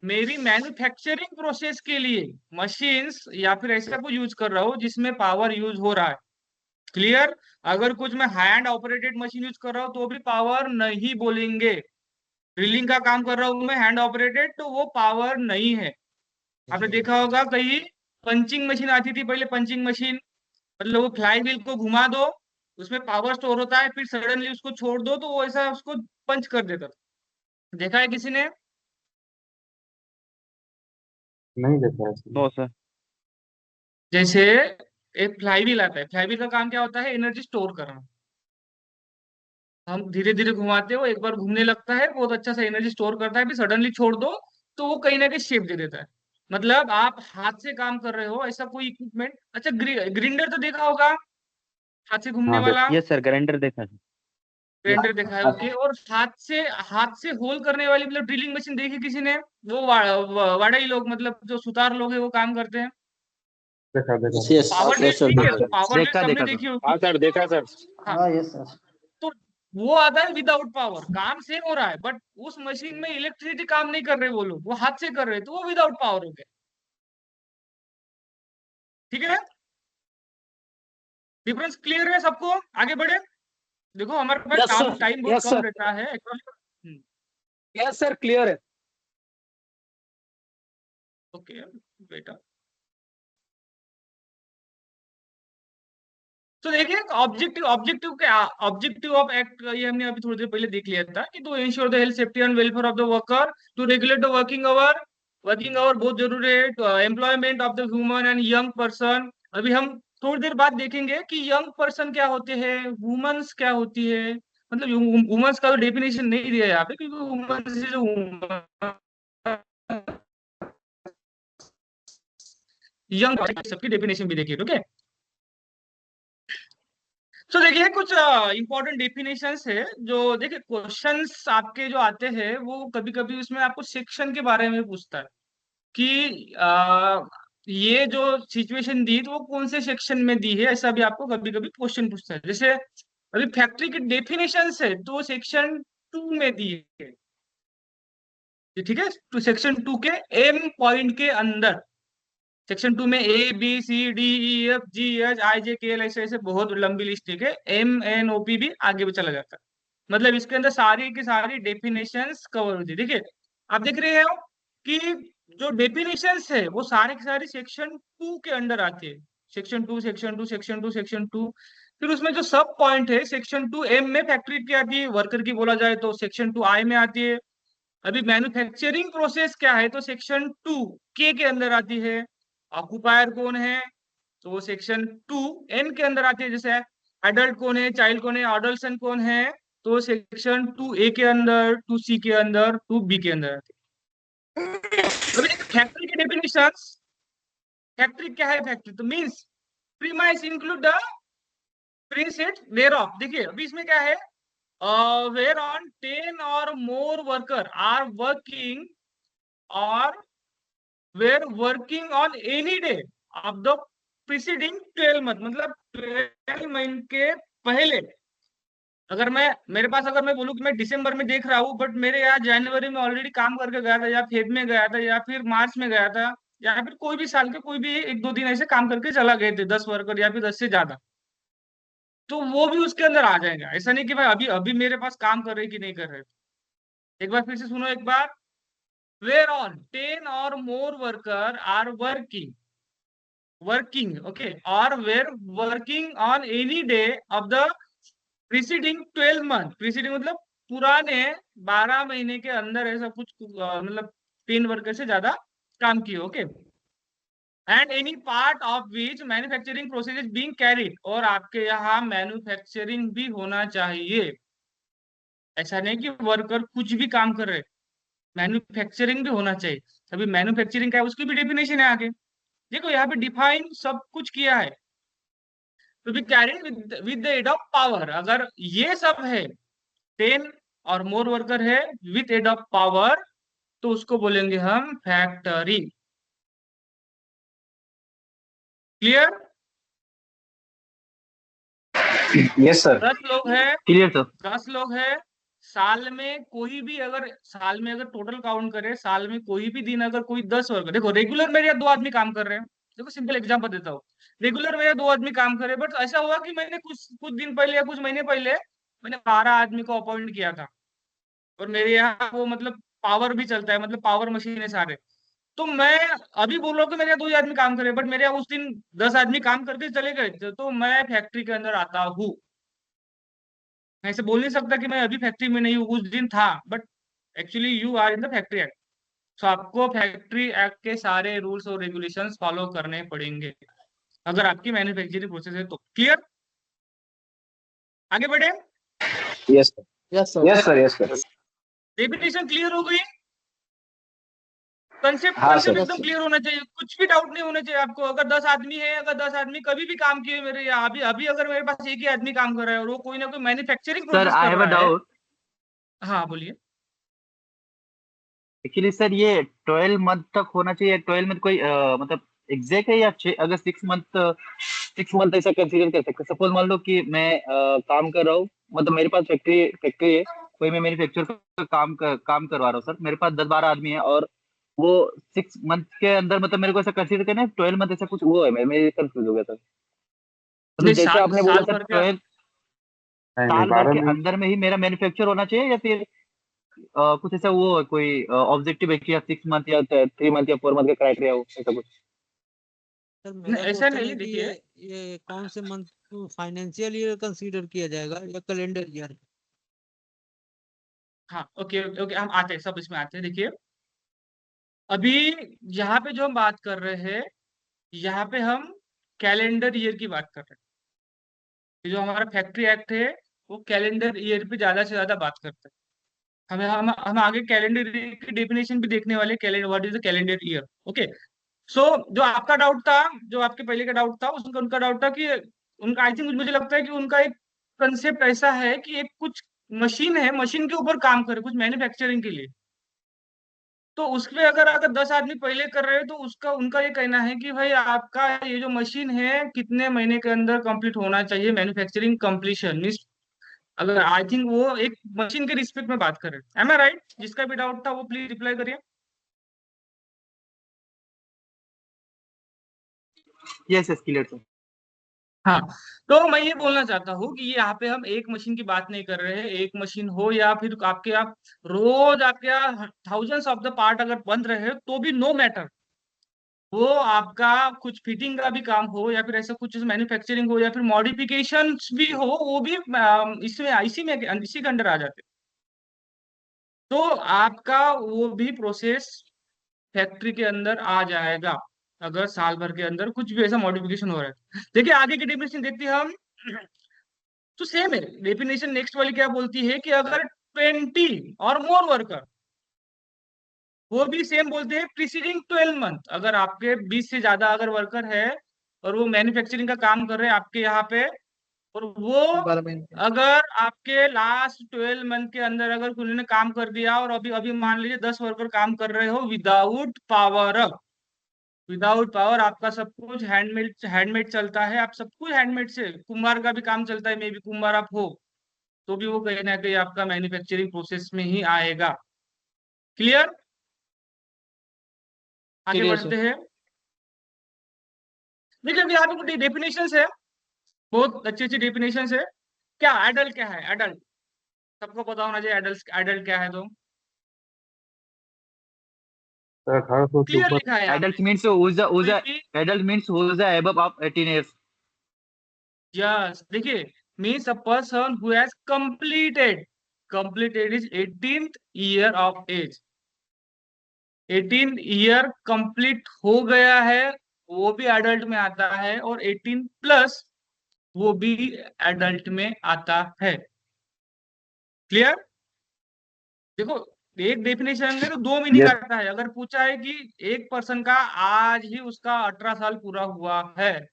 मेरी मैन्युफैक्चरिंग प्रोसेस के लिए मशीन्स या फिर ऐसा कुछ यूज कर रहा हूँ जिसमें पावर यूज हो रहा है, क्लियर? अगर कुछ मैं हैंड ऑपरेटेड मशीन यूज कर रहा हूँ तो भी पावर नहीं बोलेंगे। ड्रिलिंग का काम कर रहा हूँ मैं हैंड ऑपरेटेड, तो वो पावर नहीं है। आपने देखा होगा कहीं पंचिंग मशीन आती थी पहले, पंचिंग मशीन मतलब वो फ्लाई व्हील को घुमा दो, उसमें पावर स्टोर होता है, फिर सडनली उसको छोड़ दो तो वो ऐसा उसको पंच कर देता था। देखा है किसी ने? नहीं देखा है No, sir. जैसे एक फ्लाई व्हील आता है, फ्लाई व्हील का काम क्या होता है? एनर्जी स्टोर करना। हम धीरे धीरे घुमाते हो, एक बार घूमने लगता है, बहुत अच्छा सा एनर्जी स्टोर करता है, फिर सडनली छोड़ दो तो वो कहीं ना कहीं शेप दे देता है। मतलब आप हाथ से काम कर रहे हो, ऐसा कोई इक्विपमेंट, अच्छा ग्रिंडर तो देखा होगा, हाथ से घूमने हाँ वाला। यस सर, ग्राइंडर देखा है। ग्राइंडर देखा है, ओके। और हाथ से होल करने वाली मतलब ड्रिलिंग मशीन देखी किसी ने? वो वाड़ाई लोग, मतलब जो सुतार लोग है वो काम करते हैं। देखा देखा। Yes power drill, yes sir, ठीक है, देखा तो है। पावर ड्रिल देखा सबने देखा देखी सर। होगी। हाँ सर, देखा सर। हाँ, हाँ यस सर। तो वो आता है विदाउट पावर, काम सेम हो रहा है, बट उस मशीन में इलेक्ट्रिसिटी काम नहीं कर रहे वो लोग, वो हाथ से कर रहे हैं, तो वो विदाउट पावर हो गया। ठीक है, डिफरेंस क्लियर है सबको? आगे बढ़े। देखो हमारे पास यस काम सर, टाइम बहुत यस कम सर, रहता है एक्चुअली। यस सर, क्लियर है। ओके बेटा, तो देखिए ऑब्जेक्टिव ऑब्जेक्टिव क्या, ऑब्जेक्टिव ऑफ एक्ट, ये हमने अभी थोड़ी देर पहले देख लिया था कि to ensure the health safety and welfare of the worker, to regulate the working hour बहुत जरूरी है, to employment of the human and young person. अभी हम थोड़ी देर बाद देखेंगे कि यंग पर्सन क्या होते हैं, वुमेन्स क्या होती है। मतलब वुमेन्स का तो डेफिनेशन नहीं दिया है यहाँ पे, क्योंकि वुमेन्स जो यंग सबकी डेफिनेशन भी देखिए, ठीक है। तो देखिए कुछ इंपॉर्टेंट डेफिनेशंस है, जो देखिए क्वेश्चंस आपके जो आते हैं वो कभी कभी उसमें आपको सेक्शन के बारे में पूछता है कि ये जो सिचुएशन दी तो वो कौन से सेक्शन में दी है, ऐसा भी आपको कभी कभी क्वेश्चन पूछता है। जैसे अभी फैक्ट्री की डेफिनेशंस है तो सेक्शन 2 में दी है, ठीक है, तो सेक्शन 2 के एम पॉइंट के अंदर, सेक्शन 2 में A B C D E F G H I J K L, ऐसे ऐसे बहुत लंबी लिस्ट है, एम एन ओ पी भी आगे भी चला जाता है। मतलब इसके अंदर सारी की सारी डेफिनेशंस कवर होती है। देखिए आप देख रहे हो कि जो डेफिनेशंस है वो सारी की सारी सेक्शन 2 के अंडर आती है, सेक्शन 2 सेक्शन 2 सेक्शन 2 सेक्शन 2। फिर उसमें जो सब पॉइंट है, सेक्शन 2 एम में फैक्ट्री की आती है, वर्कर की बोला जाए तो सेक्शन 2 आई में आती है। अभी मैन्युफैक्चरिंग प्रोसेस क्या है तो सेक्शन 2 के अंदर आती है। ऑक्युपायर कौन है तो वो सेक्शन 2 एन के अंदर आती है। जैसे एडल्ट कौन है, चाइल्ड कौन है, अडल्सन कौन है, तो सेक्शन 2 ए के अंदर, 2 सी के अंदर, 2 बी के अंदर आती है। अभी फैक्ट्री की डेफिनेशन, फैक्ट्री क्या है, फैक्ट्री तो means premise include the preset thereof. देखिए अभी इसमें क्या है, where on 10 or more worker are working or were working on any day of the preceding 12 month, मतलब 12 महीने के पहले। अगर मैं बोलूं कि मैं दिसंबर में देख रहा हूँ, बट मेरे यहाँ जनवरी में ऑलरेडी काम करके गया था, या फेब में गया था, या फिर मार्च में गया था, या फिर कोई भी साल के कोई भी एक दो दिन ऐसे काम करके चला गए थे 10 वर्कर या फिर 10 से ज्यादा, तो वो भी उसके अंदर आ जाएगा। ऐसा नहीं कि भाई अभी अभी मेरे पास काम कर रहे कि नहीं कर रहे। एक बार फिर से सुनो एक बार, वेयर ऑन 10 और more worker are working okay, और where working on any day of the preceding 12 मंथ, प्रीसीडिंग मतलब पुराने 12 महीने के अंदर ऐसा कुछ मतलब 3 वर्कर से ज्यादा काम किए, okay. And any part of which manufacturing process is being carried, और आपके यहाँ मैन्युफैक्चरिंग भी होना चाहिए। ऐसा नहीं कि वर्कर कुछ भी काम कर रहे, मैन्युफैक्चरिंग भी होना चाहिए। अभी मैन्युफैक्चरिंग क्या है उसकी भी डेफिनेशन है आगे, देखो यहाँ पे डिफाइन सब कुछ किया है। तो be carried with the aid of power, अगर ये सब है 10 और मोर वर्कर है विद एड ऑफ पावर, तो उसको बोलेंगे हम फैक्टरी। क्लियर? Yes sir. 10 लोग है, क्लियर सर। 10 लोग है, साल में कोई भी अगर साल में अगर टोटल काउंट करे, साल में कोई भी दिन अगर कोई 10 वर्कर, देखो रेगुलर मेरे यहाँ 2 आदमी काम कर रहे हैं, देखो सिंपल एग्जांपल देता हूँ, रेगुलर मेरे 2 आदमी काम कर रहे हैं, बट ऐसा हुआ कि मैंने कुछ कुछ दिन पहले या कुछ महीने पहले मैंने 12 आदमी को अपॉइंट किया था, और मेरे यहाँ वो मतलब पावर भी चलता है, मतलब पावर मशीन है सारे। तो मैं अभी बोल रहा हूँ कि मेरे यहाँ 2 ही आदमी काम करे, बट मेरे यहाँ उस दिन 10 आदमी काम करके चले गए थे, तो मैं फैक्ट्री के अंदर आता हूँ। मैं ऐसे बोल नहीं सकता कि मैं अभी फैक्ट्री में नहीं हूँ, उस दिन था, but actually you are in the factory act. So आपको फैक्ट्री एक्ट के सारे रूल्स और रेगुलेशंस फॉलो करने पड़ेंगे अगर आपकी मैन्युफैक्चरिंग प्रोसेस है तो। क्लियर? आगे बढ़े। Yes sir, yes sir. Yes sir, yes sir. Definition clear हो गई, कंसेप्ट हाँ कंसेप्ट सर। एकदम क्लियर होना चाहिए, कुछ भी डाउट नहीं होना चाहिए आपको। अगर 10 आदमी है, अगर 10 आदमी कभी भी काम किए मेरे, या अभी अभी अगर मेरे पास एक ही आदमी काम कर रहा है और वो कोई ना कोई मैन्युफैक्चरिंग सर प्रोसेस आई कर हैव अ रहा है। डाउट। हाँ बोलिए। एक्चुअली सर ये 12 मंथ तक होना चाहिए, 12 मंथ कोई मतलब एग्जैक्ट है, या अगर 6 मंथ ऐसा कंसीडर कर सकते? सपोज मान लो कि मैं काम कर रहा हूँ, मतलब मेरे पास फैक्ट्री है, कोई मैं मैन्युफैक्चर का काम करवा रहा हूँ सर, मेरे पास 10-12 आदमी है, और वो 6 मंथ के अंदर, मतलब मेरे को ऐसा कंसीडर करना है 12 मंथ ऐसा कुछ वो है, मैं कंफ्यूज हो गया सर। मतलब नहीं, जैसे आपने बोला साल सर भर के 12 नहीं, साल भर 12 के महीने। अंदर में ही मेरा मैन्युफैक्चर होना चाहिए, या फिर कुछ ऐसा वो है, कोई ऑब्जेक्टिव है कि या 6 मंथ या 3 मंथ या 4 मंथ का क्राइटेरिया हो, ऐसा कुछ? सर नहीं, मेरा ऐसा क्वेश्चन नहीं, है कि देखिए। ये कौन से मंथ को फाइनेंशियल ईयर कंसीडर किया जाएगा या कैलेंडर ईयर? हाँ, ओके ओके, हम आते हैं, सब इसमें आते हैं। देखिए, अभी यहाँ पे जो हम बात कर रहे हैं, यहाँ पे हम कैलेंडर ईयर की बात कर रहे हैं। ये जो हमारा फैक्ट्री एक्ट है, वो कैलेंडर ईयर पे ज्यादा से ज्यादा बात करता है। हम आगे कैलेंडर ईयर की डेफिनेशन भी देखने वाले, calendar, what is the calendar year. Okay. So जो आपका डाउट था, जो आपके पहले का डाउट था, उसका उनका डाउट था कि उनका, आई थिंक मुझे लगता है कि उनका एक कंसेप्ट ऐसा है कि एक कुछ मशीन है, मशीन के ऊपर काम करे कुछ मैन्युफैक्चरिंग के लिए। तो उसमें अगर अगर 10 आदमी पहले कर रहे हैं, तो उसका उनका ये कहना है कि भाई आपका ये जो मशीन है कितने महीने के अंदर कंप्लीट होना चाहिए, मैन्युफैक्चरिंग कंप्लीशन मीन्स। अगर आई थिंक वो एक मशीन के रिस्पेक्ट में बात कर रहे हैं। एम आई राइट? जिसका भी डाउट था वो प्लीज रिप्लाई करिए। Yes yes, clear sir. हाँ, तो मैं ये बोलना चाहता हूँ कि यहाँ पे हम एक मशीन की बात नहीं कर रहे हैं। एक मशीन हो या फिर आपके, आप रोज आपके थाउजेंड्स ऑफ द पार्ट अगर बन रहे हैं तो भी नो मैटर, वो आपका कुछ फिटिंग का भी काम हो या फिर ऐसा कुछ मैन्युफैक्चरिंग हो या फिर मॉडिफिकेशन भी हो, वो भी इसमें इसी के अंडर आ जाते हैं। तो आपका वो भी प्रोसेस फैक्ट्री के अंदर आ जाएगा, अगर साल भर के अंदर कुछ भी ऐसा मॉडिफिकेशन हो रहा है। देखिए आगे की डेफिनेशन देखते हैं हम, तो सेम है डेफिनेशन। नेक्स्ट वाली क्या बोलती है कि अगर 20 और मोर वर्कर, वो भी सेम बोलते हैं प्रीसीडिंग 12 मंथ। अगर आपके 20 से ज्यादा अगर वर्कर है और वो मैन्युफैक्चरिंग का काम कर रहे हैं आपके यहाँ पे, और वो 12 महीने। अगर आपके लास्ट 12 मंथ के अंदर अगर उन्होंने काम कर दिया, और अभी अभी मान लीजिए 10 वर्कर काम कर रहे हो विदाउट पावर, विदाउट पावर आपका सब कुछ हैंडमेड हैंडमेड चलता है, आप सब कुछ हैंडमेड से, कुम्हार का भी काम चलता है, मे बी कुम्हार आप हो, तो भी वो कहीं ना कहीं आपका मैन्युफैक्चरिंग प्रोसेस में ही आएगा। क्लियर? आगे क्लियर बढ़ते सर। हैं। देखिए अभी यहाँ पे कुछ डेफिनेशन है, बहुत अच्छी अच्छी डेफिनेशन है। क्या एडल्ट क्या है? एडल्ट सबको पता होना चाहिए, एडल्ट एडल्ट क्या है, तो सर 1800 के क्लियर ऊपर। लिखा है यहाँ एडल्ट पे। मीन्स कोई भी, adult means who is above of 18 years. Yes, देखिए, means a person who has completed is 18th year of age. 18 year complete हो गया है, वो भी एडल्ट में आता है, और 18 प्लस वो भी एडल्ट में आता है। क्लियर? देखो, एक डेफिनेशन में तो दो मीनिंग यस। आता है। अगर पूछा है कि एक पर्सन का आज ही उसका 18 साल पूरा हुआ है,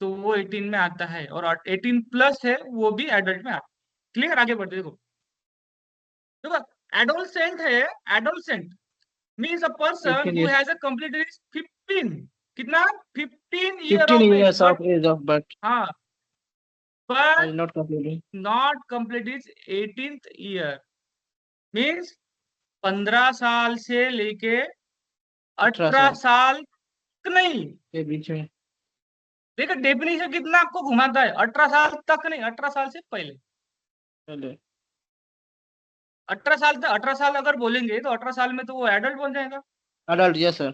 तो वो 18 में आता है, और 18 प्लस है वो भी एडल्ट में आता है। क्लियर? आगे बढ़ते देखो, देखो, एडोलसेंट है। Adolescent means a person 15 who years, has a complete age 15। कितना? 15 year 15 of age, years but of age of but हाँ, but is not completed. not complete is 18th year. Means 15 साल से लेके 18 18 साल साल तक नहीं। के बीच में। देखो डेफिनेशन कितना आपको घुमाता है, 18 साल तक नहीं, 18 साल से पहले। पहले 18 साल तक, 18 साल अगर बोलेंगे तो 18 साल में तो वो एडल्ट बन जाएगा, adult, yes sir.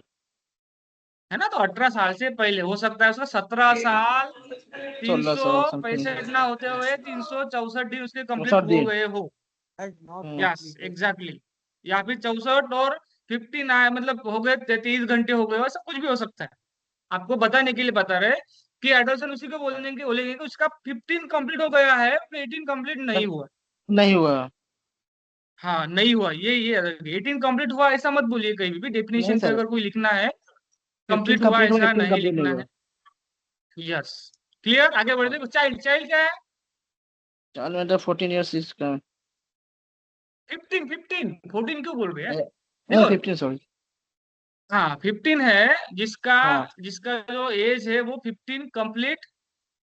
है ना? तो 18 साल से पहले हो सकता है उसका 17 साल, 16 300 साल समथिंग। पैंसठ ना होते हुए 364 दिन उसके कंप्लीट 64 हो दिन। गए हो। हम्म। Yes, exactly. या फिर 64 और 59, मतलब हो गए 33 घंटे हो गए, ऐसा कुछ भी हो सकता है। आपको बताने के लिए बता रहे कि एडल्सन उसी को बोलेंगे बोलेंगे कि उसका 15 कंप्लीट हो गया है, 18 कंप्लीट नहीं हुआ। नहीं हुआ। हाँ नहीं हुआ, ये 18 कंप्लीट हुआ ऐसा मत बोलिए कहीं भी। नहीं डेफिनेशन पे सर, अगर कोई लिखना है 15 कंप्लीट हुआ कंप्लीट हुआ, ऐसा 18 नहीं कंप्लीट नहीं लिखना हुआ। है। यस, क्लियर, आगे बढ़ते। चाइल्ड, चाइल्ड क्या है? चाइल्ड मतलब 14 ईयर्स इसका। 15, 15, 14 क्यों बोल रहे हैं? देखो, 15 सॉरी। हाँ 15 है जिसका, हाँ जिसका जो एज है वो 15 कंप्लीट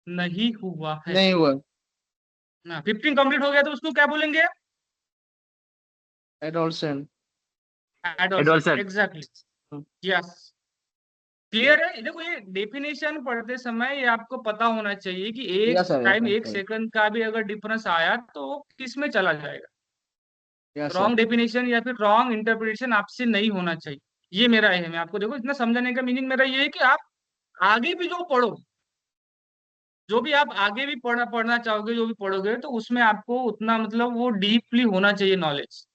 नहीं हुआ है। नहीं हुआ। ना 15 कंप्लीट हो गया तो उसको क्या बोलेंगे? Adolescent. Adolescent, adolescent. Exactly, yes. Clear है? देखो ये डेफिनेशन पढ़ते समय ये आपको पता होना चाहिए कि एक यस सर, यस टाइम, एक सर, सेकंड का भी अगर डिफरेंस आया तो वो किस में चला जाएगा। Yes sir. रॉन्ग डेफिनेशन या फिर रॉन्ग इंटरप्रिटेशन आपसे नहीं होना चाहिए। ये मेरा एम है। आपको देखो इतना समझाने का मीनिंग मेरा ये है कि आप आगे भी जो पढ़ो, जो भी आप आगे भी पढ़ना चाहोगे, जो भी पढ़ोगे, तो उसमें आपको उतना मतलब वो डीपली होना चाहिए नॉलेज।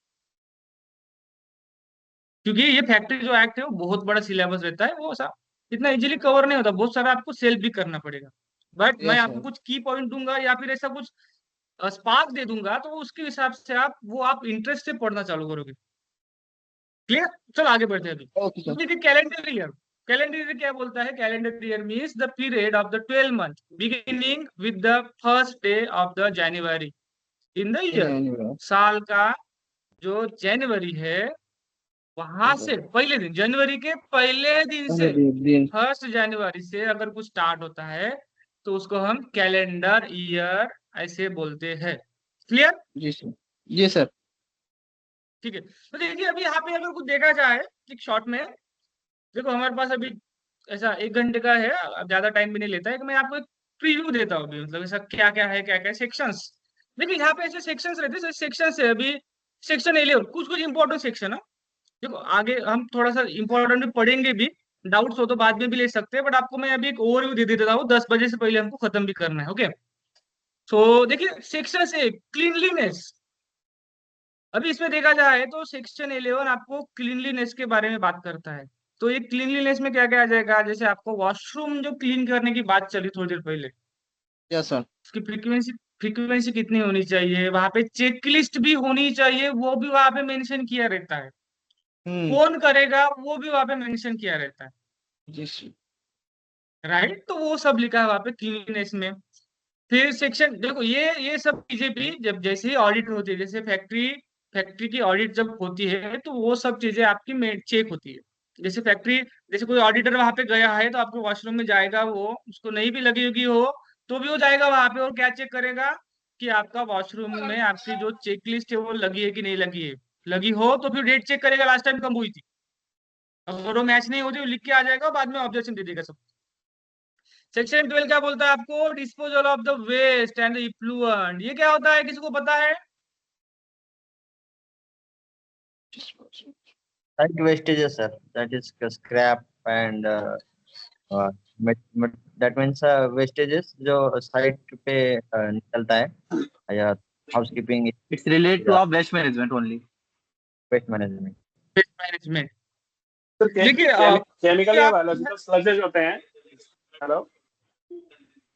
क्योंकि ये फैक्ट्री जो एक्ट है वो बहुत बड़ा सिलेबस रहता है, वो सा इतना इजीली कवर नहीं होता, बहुत सारा आपको सेल्फ भी करना पड़ेगा। बट मैं यस आपको सर। कुछ की पॉइंट दूंगा या फिर ऐसा कुछ स्पार्क दे दूंगा, तो उसके हिसाब से आप इंटरेस्ट से पढ़ना चालू करोगे। क्लियर? चलो आगे बढ़ते हैं अभी। ओके तो सर। देखिए कैलेंडर ईयर, कैलेंडर ईयर क्या बोलता है? Calendar year means the period of the 12 month beginning with the first day of the January in the year. साल का जो जनवरी है वहां से पहले दिन, जनवरी के पहले दिन से, दिन। 1 जनवरी से अगर कुछ स्टार्ट होता है तो उसको हम कैलेंडर ईयर ऐसे बोलते हैं। क्लियर? जी सर। जी सर। ठीक है, तो देखिए अभी यहाँ पे अगर कुछ देखा जाए एक शॉर्ट में, देखो हमारे पास अभी ऐसा 1 घंटे का है, अब ज्यादा टाइम भी नहीं लेता है, कि मैं आपको एक प्रीव्यू देता हूँ अभी, मतलब ऐसा क्या क्या है, क्या क्या सेक्शंस। देखिए यहाँ पे ऐसे सेक्शंस रहते हैं, सेक्शन है अभी। सेक्शन 11 कुछ कुछ इंपॉर्टेंट सेक्शन है। देखो आगे हम थोड़ा सा इंपॉर्टेंट भी पढ़ेंगे भी, डाउट्स हो तो बाद में भी ले सकते हैं, बट आपको मैं अभी एक ओवरव्यू दे देता हूँ, 10 बजे से पहले हमको खत्म भी करना है। ओके, सो देखिए सेक्शन से क्लीनलीनेस, अभी इसमें देखा जाए तो सेक्शन 11 आपको क्लीनलीनेस के बारे में बात करता है। तो ये क्लीनलीनेस में क्या क्या आ जाएगा? जैसे आपको वॉशरूम जो क्लीन करने की बात चली थोड़ी देर पहले, यस सर। उसकी फ्रीक्वेंसी, फ्रीक्वेंसी कितनी होनी चाहिए, वहां पे चेकलिस्ट भी होनी चाहिए, वो भी वहां पे मेंशन किया रहता है। कौन करेगा वो भी वहां पे मेंशन किया रहता है, जी सर। राइट? तो वो सब लिखा है वहां पे क्लीननेस में। फिर सेक्शन देखो, ये सब चीजें भी जब जैसे ही ऑडिट होती है, जैसे फैक्ट्री, फैक्ट्री की ऑडिट जब होती है तो वो सब चीजें आपकी चेक होती है। जैसे फैक्ट्री, जैसे कोई ऑडिटर वहां पे गया है तो आपको वॉशरूम में जाएगा, वो उसको नहीं भी लगी होगी हो तो भी वो जाएगा वहां पे और क्या चेक करेगा कि आपका वॉशरूम में आपकी जो चेकलिस्ट है वो लगी है कि नहीं लगी है। लगी हो तो फिर डेट चेक करेगा, लास्ट टाइम कब हुई थी। अगर वो मैच नहीं होती वो लिख के आ जाएगा, बाद में ऑब्जेक्शन दे देगा सब। सेक्शन 12 क्या बोलता है आपको? Disposal of the waste and effluent. ये क्या होता है, किसी को पता है? Site wastages, sir. That is scrap and uh, that means wastages जो site पे निकलता है या housekeeping It's related to या our waste management only. waste management. Waste management. तो देखिए केमिकल या आप, बायोलॉजिकल स्लजेस होते हैं। हेलो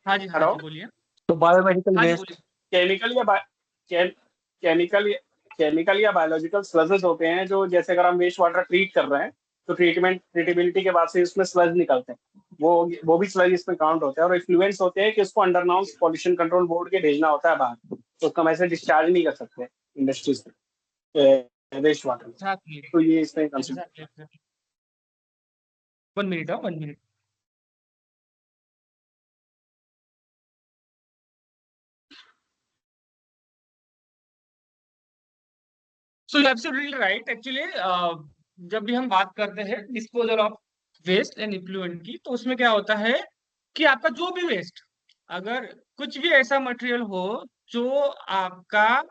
हाँ जी, हाँ हेलो जी बोलिए। तो बायोमेडिकल हाँ जी वेस्ट, बोलिए। केमिकल या केमिकल केमिकल या बायोलॉजिकल स्लजेस होते हैं जो, जैसे अगर हम वेस्ट वाटर ट्रीट कर रहे हैं तो ट्रीटेबिलिटी के बाद से उसमें स्लज निकलते हैं, वो भी स्लज इसमें काउंट होता है। और इफ्लुएंस होते हैं कि उसको अंडरग्राउंड पॉल्यूशन कंट्रोल बोर्ड के भेजना होता है बाहर, तो उसको हम ऐसे डिस्चार्ज नहीं कर सकते इंडस्ट्रीज में वेस्ट वाटर में। एग्जैक्टली, तो ये इसमें consider. Exactly. 1 minute, 1 minute. So you absolutely right. Actually जब भी हम बात करते हैं disposal of waste and effluent की, तो उसमें क्या होता है कि आपका जो भी वेस्ट, अगर कुछ भी ऐसा मटेरियल हो जो आपका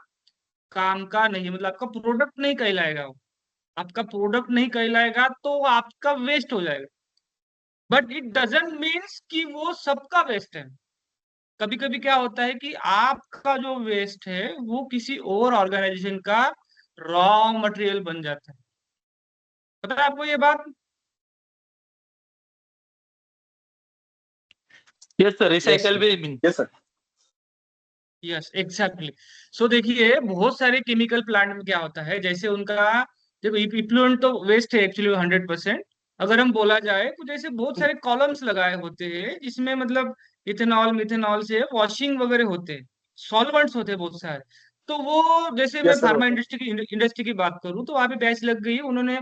काम का नहीं, मतलब आपका प्रोडक्ट नहीं कहलाएगा, वो आपका प्रोडक्ट नहीं कहलाएगा तो वो आपका वेस्ट हो जाएगा। बट इट डजंट मीन्स कि वो सबका वेस्ट है। कभी कभी क्या होता है कि आपका जो वेस्ट है वो किसी और ऑर्गेनाइजेशन का रॉ मटेरियल बन जाता है। पता है आपको ये बात? Yes, sir. Yes, Recycle sir. भी mean. Yes, sir. Yes exactly. So देखिए बहुत सारे केमिकल प्लांट में क्या होता है, जैसे उनका देखो इफ्लुएंट तो वेस्ट है एक्चुअली 100%। अगर हम बोला जाए तो जैसे बहुत सारे कॉलम्स लगाए होते हैं जिसमें मतलब इथेनॉल मिथेनॉल से वॉशिंग वगैरह होते हैं, सॉल्वेंट्स होते हैं बहुत सारे। तो वो जैसे मैं यस सर फार्मा इंडस्ट्री की बात करूँ तो वहां पे बैच लग गई, उन्होंने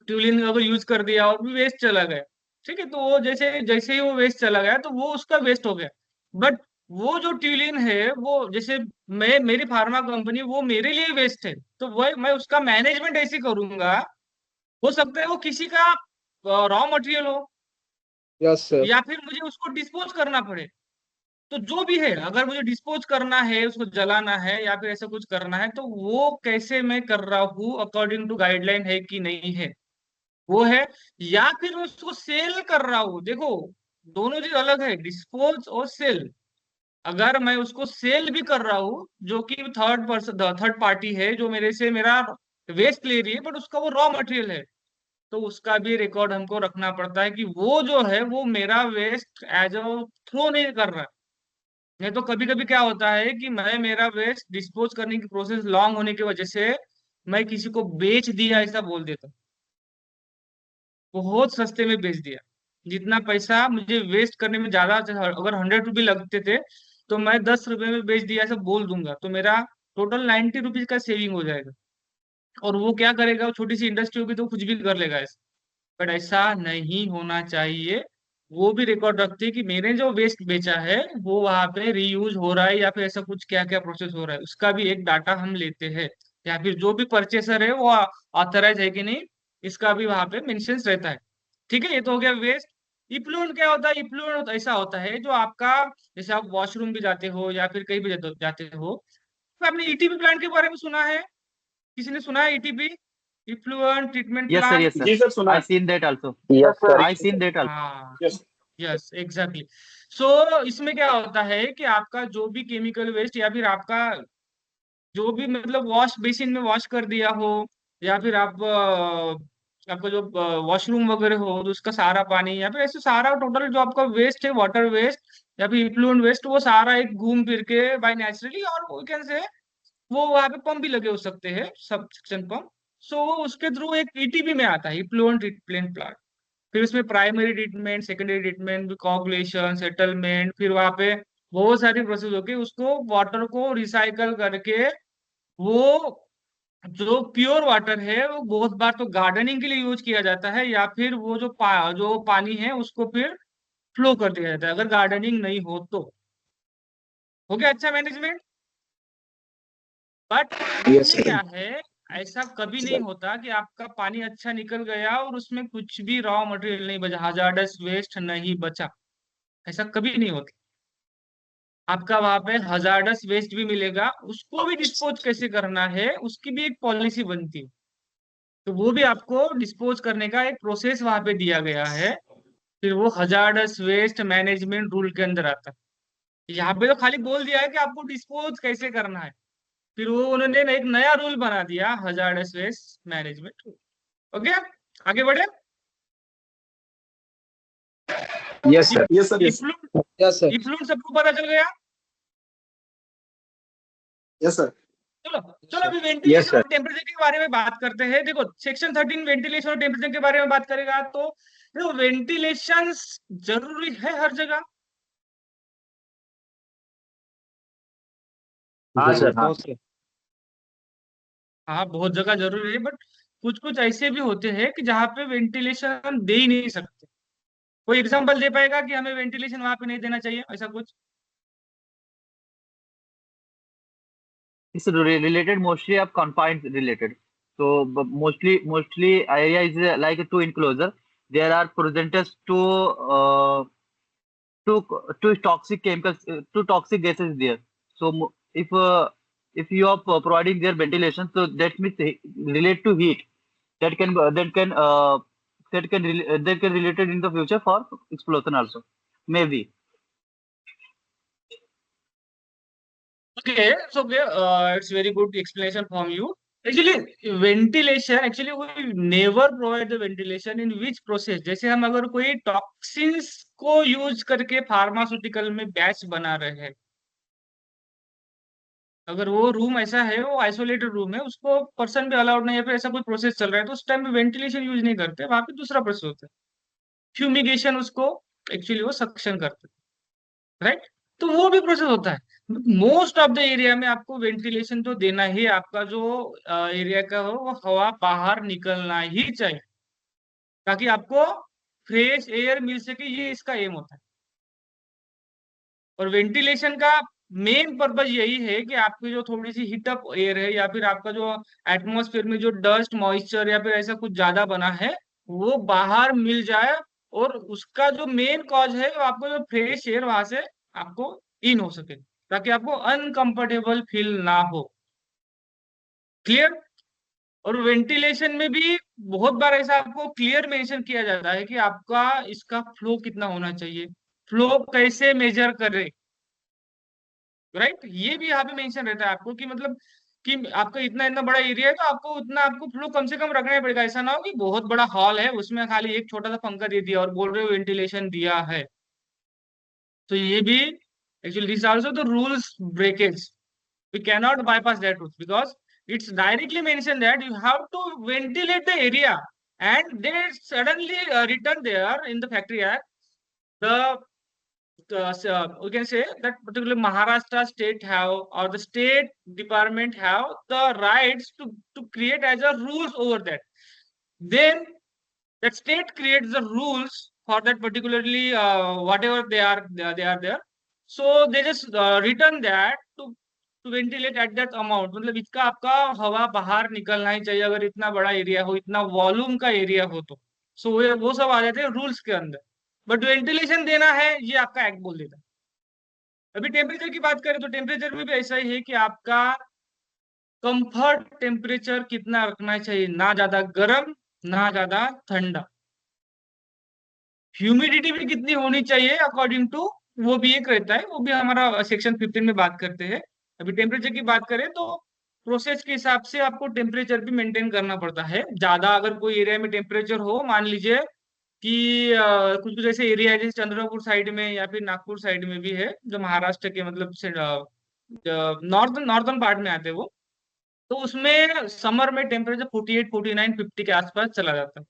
ट्यूलिन अगर यूज कर दिया और भी वेस्ट चला गया, ठीक है, तो वो जैसे जैसे ही वो वेस्ट चला गया तो वो उसका वेस्ट हो गया। बट वो जो ट्यूलिन है वो जैसे मैं मेरी फार्मा कंपनी वो मेरे लिए वेस्ट है, तो वह मैं उसका मैनेजमेंट ऐसे करूंगा, हो सकता है वो किसी का रॉ मटेरियल हो यस सर। या फिर मुझे उसको डिस्पोज करना पड़े। तो जो भी है अगर मुझे डिस्पोज करना है, उसको जलाना है या फिर ऐसा कुछ करना है, तो वो कैसे मैं कर रहा हूँ अकॉर्डिंग टू गाइडलाइन है कि नहीं है, वो है। या फिर मैं उसको सेल कर रहा हूँ, देखो दोनों चीज अलग है, डिस्पोज और सेल। अगर मैं उसको सेल भी कर रहा हूँ जो कि थर्ड पार्टी है जो मेरे से मेरा वेस्ट ले रही है, बट उसका वो रॉ मटेरियल है, तो उसका भी रिकॉर्ड हमको रखना पड़ता है कि वो जो है वो मेरा वेस्ट एज अ थ्रो नहीं कर रहा है। नहीं तो कभी कभी क्या होता है कि मैं मेरा वेस्ट डिस्पोज करने की प्रोसेस लॉन्ग होने की वजह से मैं किसी को बेच दिया ऐसा बोल देता हूँ, बहुत सस्ते में बेच दिया। जितना पैसा मुझे वेस्ट करने में ज्यादा, अगर 100 रुपये लगते थे तो मैं 10 रुपए में बेच दिया ऐसा बोल दूंगा, तो मेरा टोटल 90 रुपीज का सेविंग हो जाएगा। और वो क्या करेगा, वो छोटी सी इंडस्ट्री होगी तो कुछ भी कर लेगा ऐसा। बट ऐसा नहीं होना चाहिए। वो भी रिकॉर्ड रखते हैं कि मैंने जो वेस्ट बेचा है वो वहां पे रीयूज हो रहा है या फिर ऐसा कुछ क्या क्या प्रोसेस हो रहा है, उसका भी एक डाटा हम लेते हैं। या फिर जो भी परचेसर है वो ऑथराइज है कि नहीं, इसका भी वहां पे मेंशंस रहता है। ठीक है, ये तो हो गया वेस्ट। इफ्लुएंट क्या होता है, इफ्लुएंट ऐसा होता है जो आपका, जैसे आप वॉशरूम भी जाते हो या फिर कहीं भी जाते हो, तो आपने ईटीपी प्लांट के बारे में सुना है? किसी ने सुना है ETP, effluent treatment Yes, sir. Plant? Yes, sir. जी सर सुना I है। seen that also. Yes sir. I seen that also. हाँ यस यस एग्जैक्टली। सो इसमें क्या होता है कि आपका जो भी केमिकल वेस्ट या फिर आपका जो भी मतलब वॉश बेसिन में वॉश कर दिया हो, या फिर आप आपका जो वॉशरूम वगैरह हो तो उसका सारा पानी या फिर ऐसे सारा टोटल जो आपका वेस्ट है, वाटर वेस्ट या फिर इफ्लुएंट वेस्ट, वो सारा एक घूम फिर के बाय नेचुरली, और वो कैन से वो वहां पे पंप भी लगे हो सकते हैं, सब सक्शन पंप। सो वो उसके थ्रू एक ईटीपी में आता है, इफ्लुएंट ट्रीटमेंट प्लांट। फिर उसमें primary treatment, secondary treatment, coagulation, settlement, फिर वहां पे बहुत सारी प्रोसेस होके उसको वाटर को रिसाइकल करके वो जो प्योर वाटर है वो बहुत बार तो गार्डनिंग के लिए यूज किया जाता है, या फिर वो जो पानी है उसको फिर फ्लो कर दिया जाता है अगर गार्डनिंग नहीं हो तो। हो गया अच्छा मैनेजमेंट। बट यस इसमें क्या है, ऐसा कभी नहीं होता कि आपका पानी अच्छा निकल गया और उसमें कुछ भी रॉ मटेरियल नहीं बचा, हजार्डस वेस्ट नहीं बचा, ऐसा कभी नहीं होता। आपका वहां पे हजार्डस वेस्ट भी मिलेगा, उसको भी डिस्पोज कैसे करना है उसकी भी एक पॉलिसी बनती है। तो वो भी आपको डिस्पोज करने का एक प्रोसेस वहां पे दिया गया है, फिर वो हजार्डस वेस्ट मैनेजमेंट रूल के अंदर आता है। यहाँ पे तो खाली बोल दिया है कि आपको डिस्पोज कैसे करना है, फिर वो उन्होंने एक नया रूल बना दिया, hazardous waste management rule. Okay, आगे बढ़े। Yes sir. Yes sir. Effluent yes sir. Effluent सबको पता चल गया। Yes sir. चलो चलो अभी यस वेंटिलेशन सर। और टेम्परेचर के बारे में बात करते हैं। देखो सेक्शन 13 वेंटिलेशन और टेम्परेचर के बारे में बात करेगा तो देखो वेंटिलेशन जरूरी है हर जगह। हाँ सर हाँ। हाँ बहुत जगह जरूरी है, बट कुछ कुछ ऐसे भी होते हैं कि जहाँ पे वेंटिलेशन हम दे ही नहीं सकते। कोई एग्जांपल दे पाएगा कि हमें वेंटिलेशन वहां पे नहीं देना चाहिए ऐसा कुछ? It's related mostly of confined related. So mostly area is like two enclosure. There are presenters two toxic chemicals, two toxic gases there. So if you are providing their ventilation, so that means relate to heat that can that can related in the future for explosion also maybe. Okay, so okay, it's very good explanation from you. Actually we never provide the ventilation in which process, जैसे हम अगर कोई toxins को use करके pharmaceutical में batch बना रहे हैं अगर वो रूम ऐसा है, वो आइसोलेटेड रूम है, उसको पर्सन भी अलाउड नहीं है, फिर ऐसा कोई प्रोसेस चल रहा है, तो उस टाइम में वेंटिलेशन यूज नहीं करते, वहां पे दूसरा प्रोसेस होता है, फ्यूमिगेशन उसको एक्चुअली वो सक्शन करते हैं, राइट। तो वो भी प्रोसेस होता है। मोस्ट ऑफ द एरिया में आपको वेंटिलेशन तो देना ही, आपका जो एरिया का हो वो हवा बाहर निकलना ही चाहिए, ताकि आपको फ्रेश एयर मिल सके, ये इसका एम होता है। और वेंटिलेशन का मेन पर्पज यही है कि आपकी जो थोड़ी सी हीटअप एयर है, या फिर आपका जो एटमॉस्फेयर में जो डस्ट मॉइस्चर या फिर ऐसा कुछ ज्यादा बना है, वो बाहर मिल जाए, और उसका जो मेन कॉज है वो आपको जो फ्रेश एयर वहां से आपको इन हो सके, ताकि आपको अनकंफर्टेबल फील ना हो। क्लियर। और वेंटिलेशन में भी बहुत बार ऐसा आपको क्लियर मेंशन किया जाता है कि आपका इसका फ्लो कितना होना चाहिए, फ्लो कैसे मेजर करे, राइट। ये भी यहाँ पे मेंशन रहता है आपको कि मतलब कि आपका इतना इतना बड़ा एरिया है, तो आपको उतना आपको फ्लो कम से कम रखना ही पड़ेगा। ऐसा ना हो कि बहुत बड़ा हॉल है, उसमें खाली एक छोटा सा पंखा दे दिया और बोल रहे हो वेंटिलेशन दिया है। तो ये भी actually this also the rules breakage, we cannot bypass that rules, because it's directly mentioned that you have to ventilate the area, and they suddenly written there in the factory act, we can say that particularly Maharashtra state have, or the state department have the rights to create as a rules over that. Then that state creates the rules for that particularly whatever they are there. So they just written that to ventilate at that amount, मतलब इसका आपका हवा बाहर निकलना ही चाहिए, अगर इतना बड़ा एरिया हो, इतना वॉल्यूम का एरिया हो तो। सो वो सब आ जाते हैं रूल्स के अंदर, बट वेंटिलेशन देना है ये आपका एक्ट बोल देता है। अभी टेम्परेचर की बात करें तो टेम्परेचर में भी ऐसा ही है कि आपका कंफर्ट टेम्परेचर कितना रखना चाहिए, ना ज्यादा गर्म ना ज्यादा ठंडा। ह्यूमिडिटी भी कितनी होनी चाहिए अकॉर्डिंग टू, वो भी एक रहता है, वो भी हमारा सेक्शन 15 में बात करते हैं। अभी टेम्परेचर की बात करें तो प्रोसेस के हिसाब से आपको टेम्परेचर भी मेंटेन करना पड़ता है। ज्यादा अगर कोई एरिया में टेम्परेचर हो, मान लीजिए कि कुछ कुछ ऐसे एरिया है जैसे चंद्रपुर साइड में या फिर नागपुर साइड में भी है, जो महाराष्ट्र के मतलब नॉर्दर्न नॉर्दर्न पार्ट में आते हैं वो, तो उसमें समर में टेम्परेचर 48 49 50 के आसपास चला जाता है।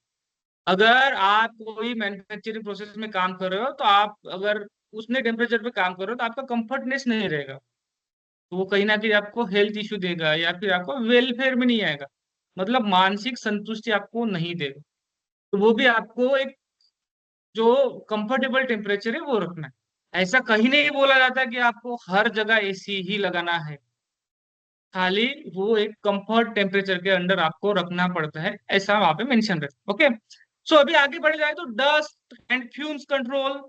अगर आप कोई मैन्युफैक्चरिंग प्रोसेस में काम कर रहे हो, तो आप अगर उसने टेम्परेचर पे काम कर रहे हो तो आपका कंफर्टनेस नहीं रहेगा, तो वो कहीं ना कहीं आपको हेल्थ इश्यू देगा, या फिर आपको वेलफेयर में नहीं आएगा, मतलब मानसिक संतुष्टि आपको नहीं देगा। तो वो भी आपको एक जो कंफर्टेबल टेम्परेचर है वो रखना है। ऐसा कहीं नहीं बोला जाता कि आपको हर जगह एसी ही लगाना है, खाली वो एक कंफर्ट टेम्परेचर के अंडर आपको रखना पड़ता है, ऐसा वहां पे मेंशन रहता है। ओके, सो अभी आगे बढ़े जाए तो dust and fumes control.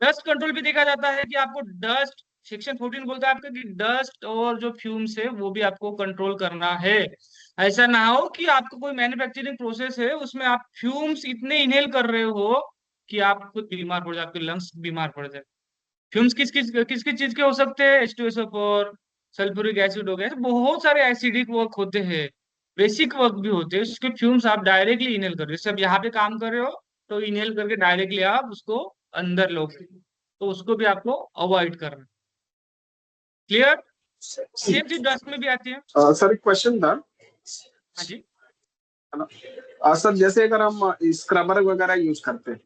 Dust control भी देखा जाता है कि आपको डस्ट, सेक्शन 14 बोलता है आपका कि डस्ट और जो फ्यूम्स है वो भी आपको कंट्रोल करना है। ऐसा ना हो कि आपको कोई मैन्युफैक्चरिंग प्रोसेस है उसमें आप फ्यूम्स इतने इनहेल कर रहे हो कि आप खुद बीमार पड़ जाए, आपके लंग्स बीमार पड़ जाए। फ्यूम्स किस किस चीज के हो सकते हैं, H2SO4, सल्फ्यूरिक एसिड हो गया, ऐसे बहुत सारे एसिडिक वर्क होते हैं, बेसिक वर्क भी होते हैं, उसके फ्यूम्स आप डायरेक्टली इनहेल कर रहे हो। जैसे आप यहाँ पे काम कर रहे हो तो इनहेल करके डायरेक्टली आप उसको अंदर लो, तो उसको भी आपको अवॉइड करना। क्लियर। सेम चीज डस्ट में भी आती है। सर एक क्वेश्चन था। हाँ जी। सर जैसे अगर हम स्क्रबर वगैरह यूज करते हैं,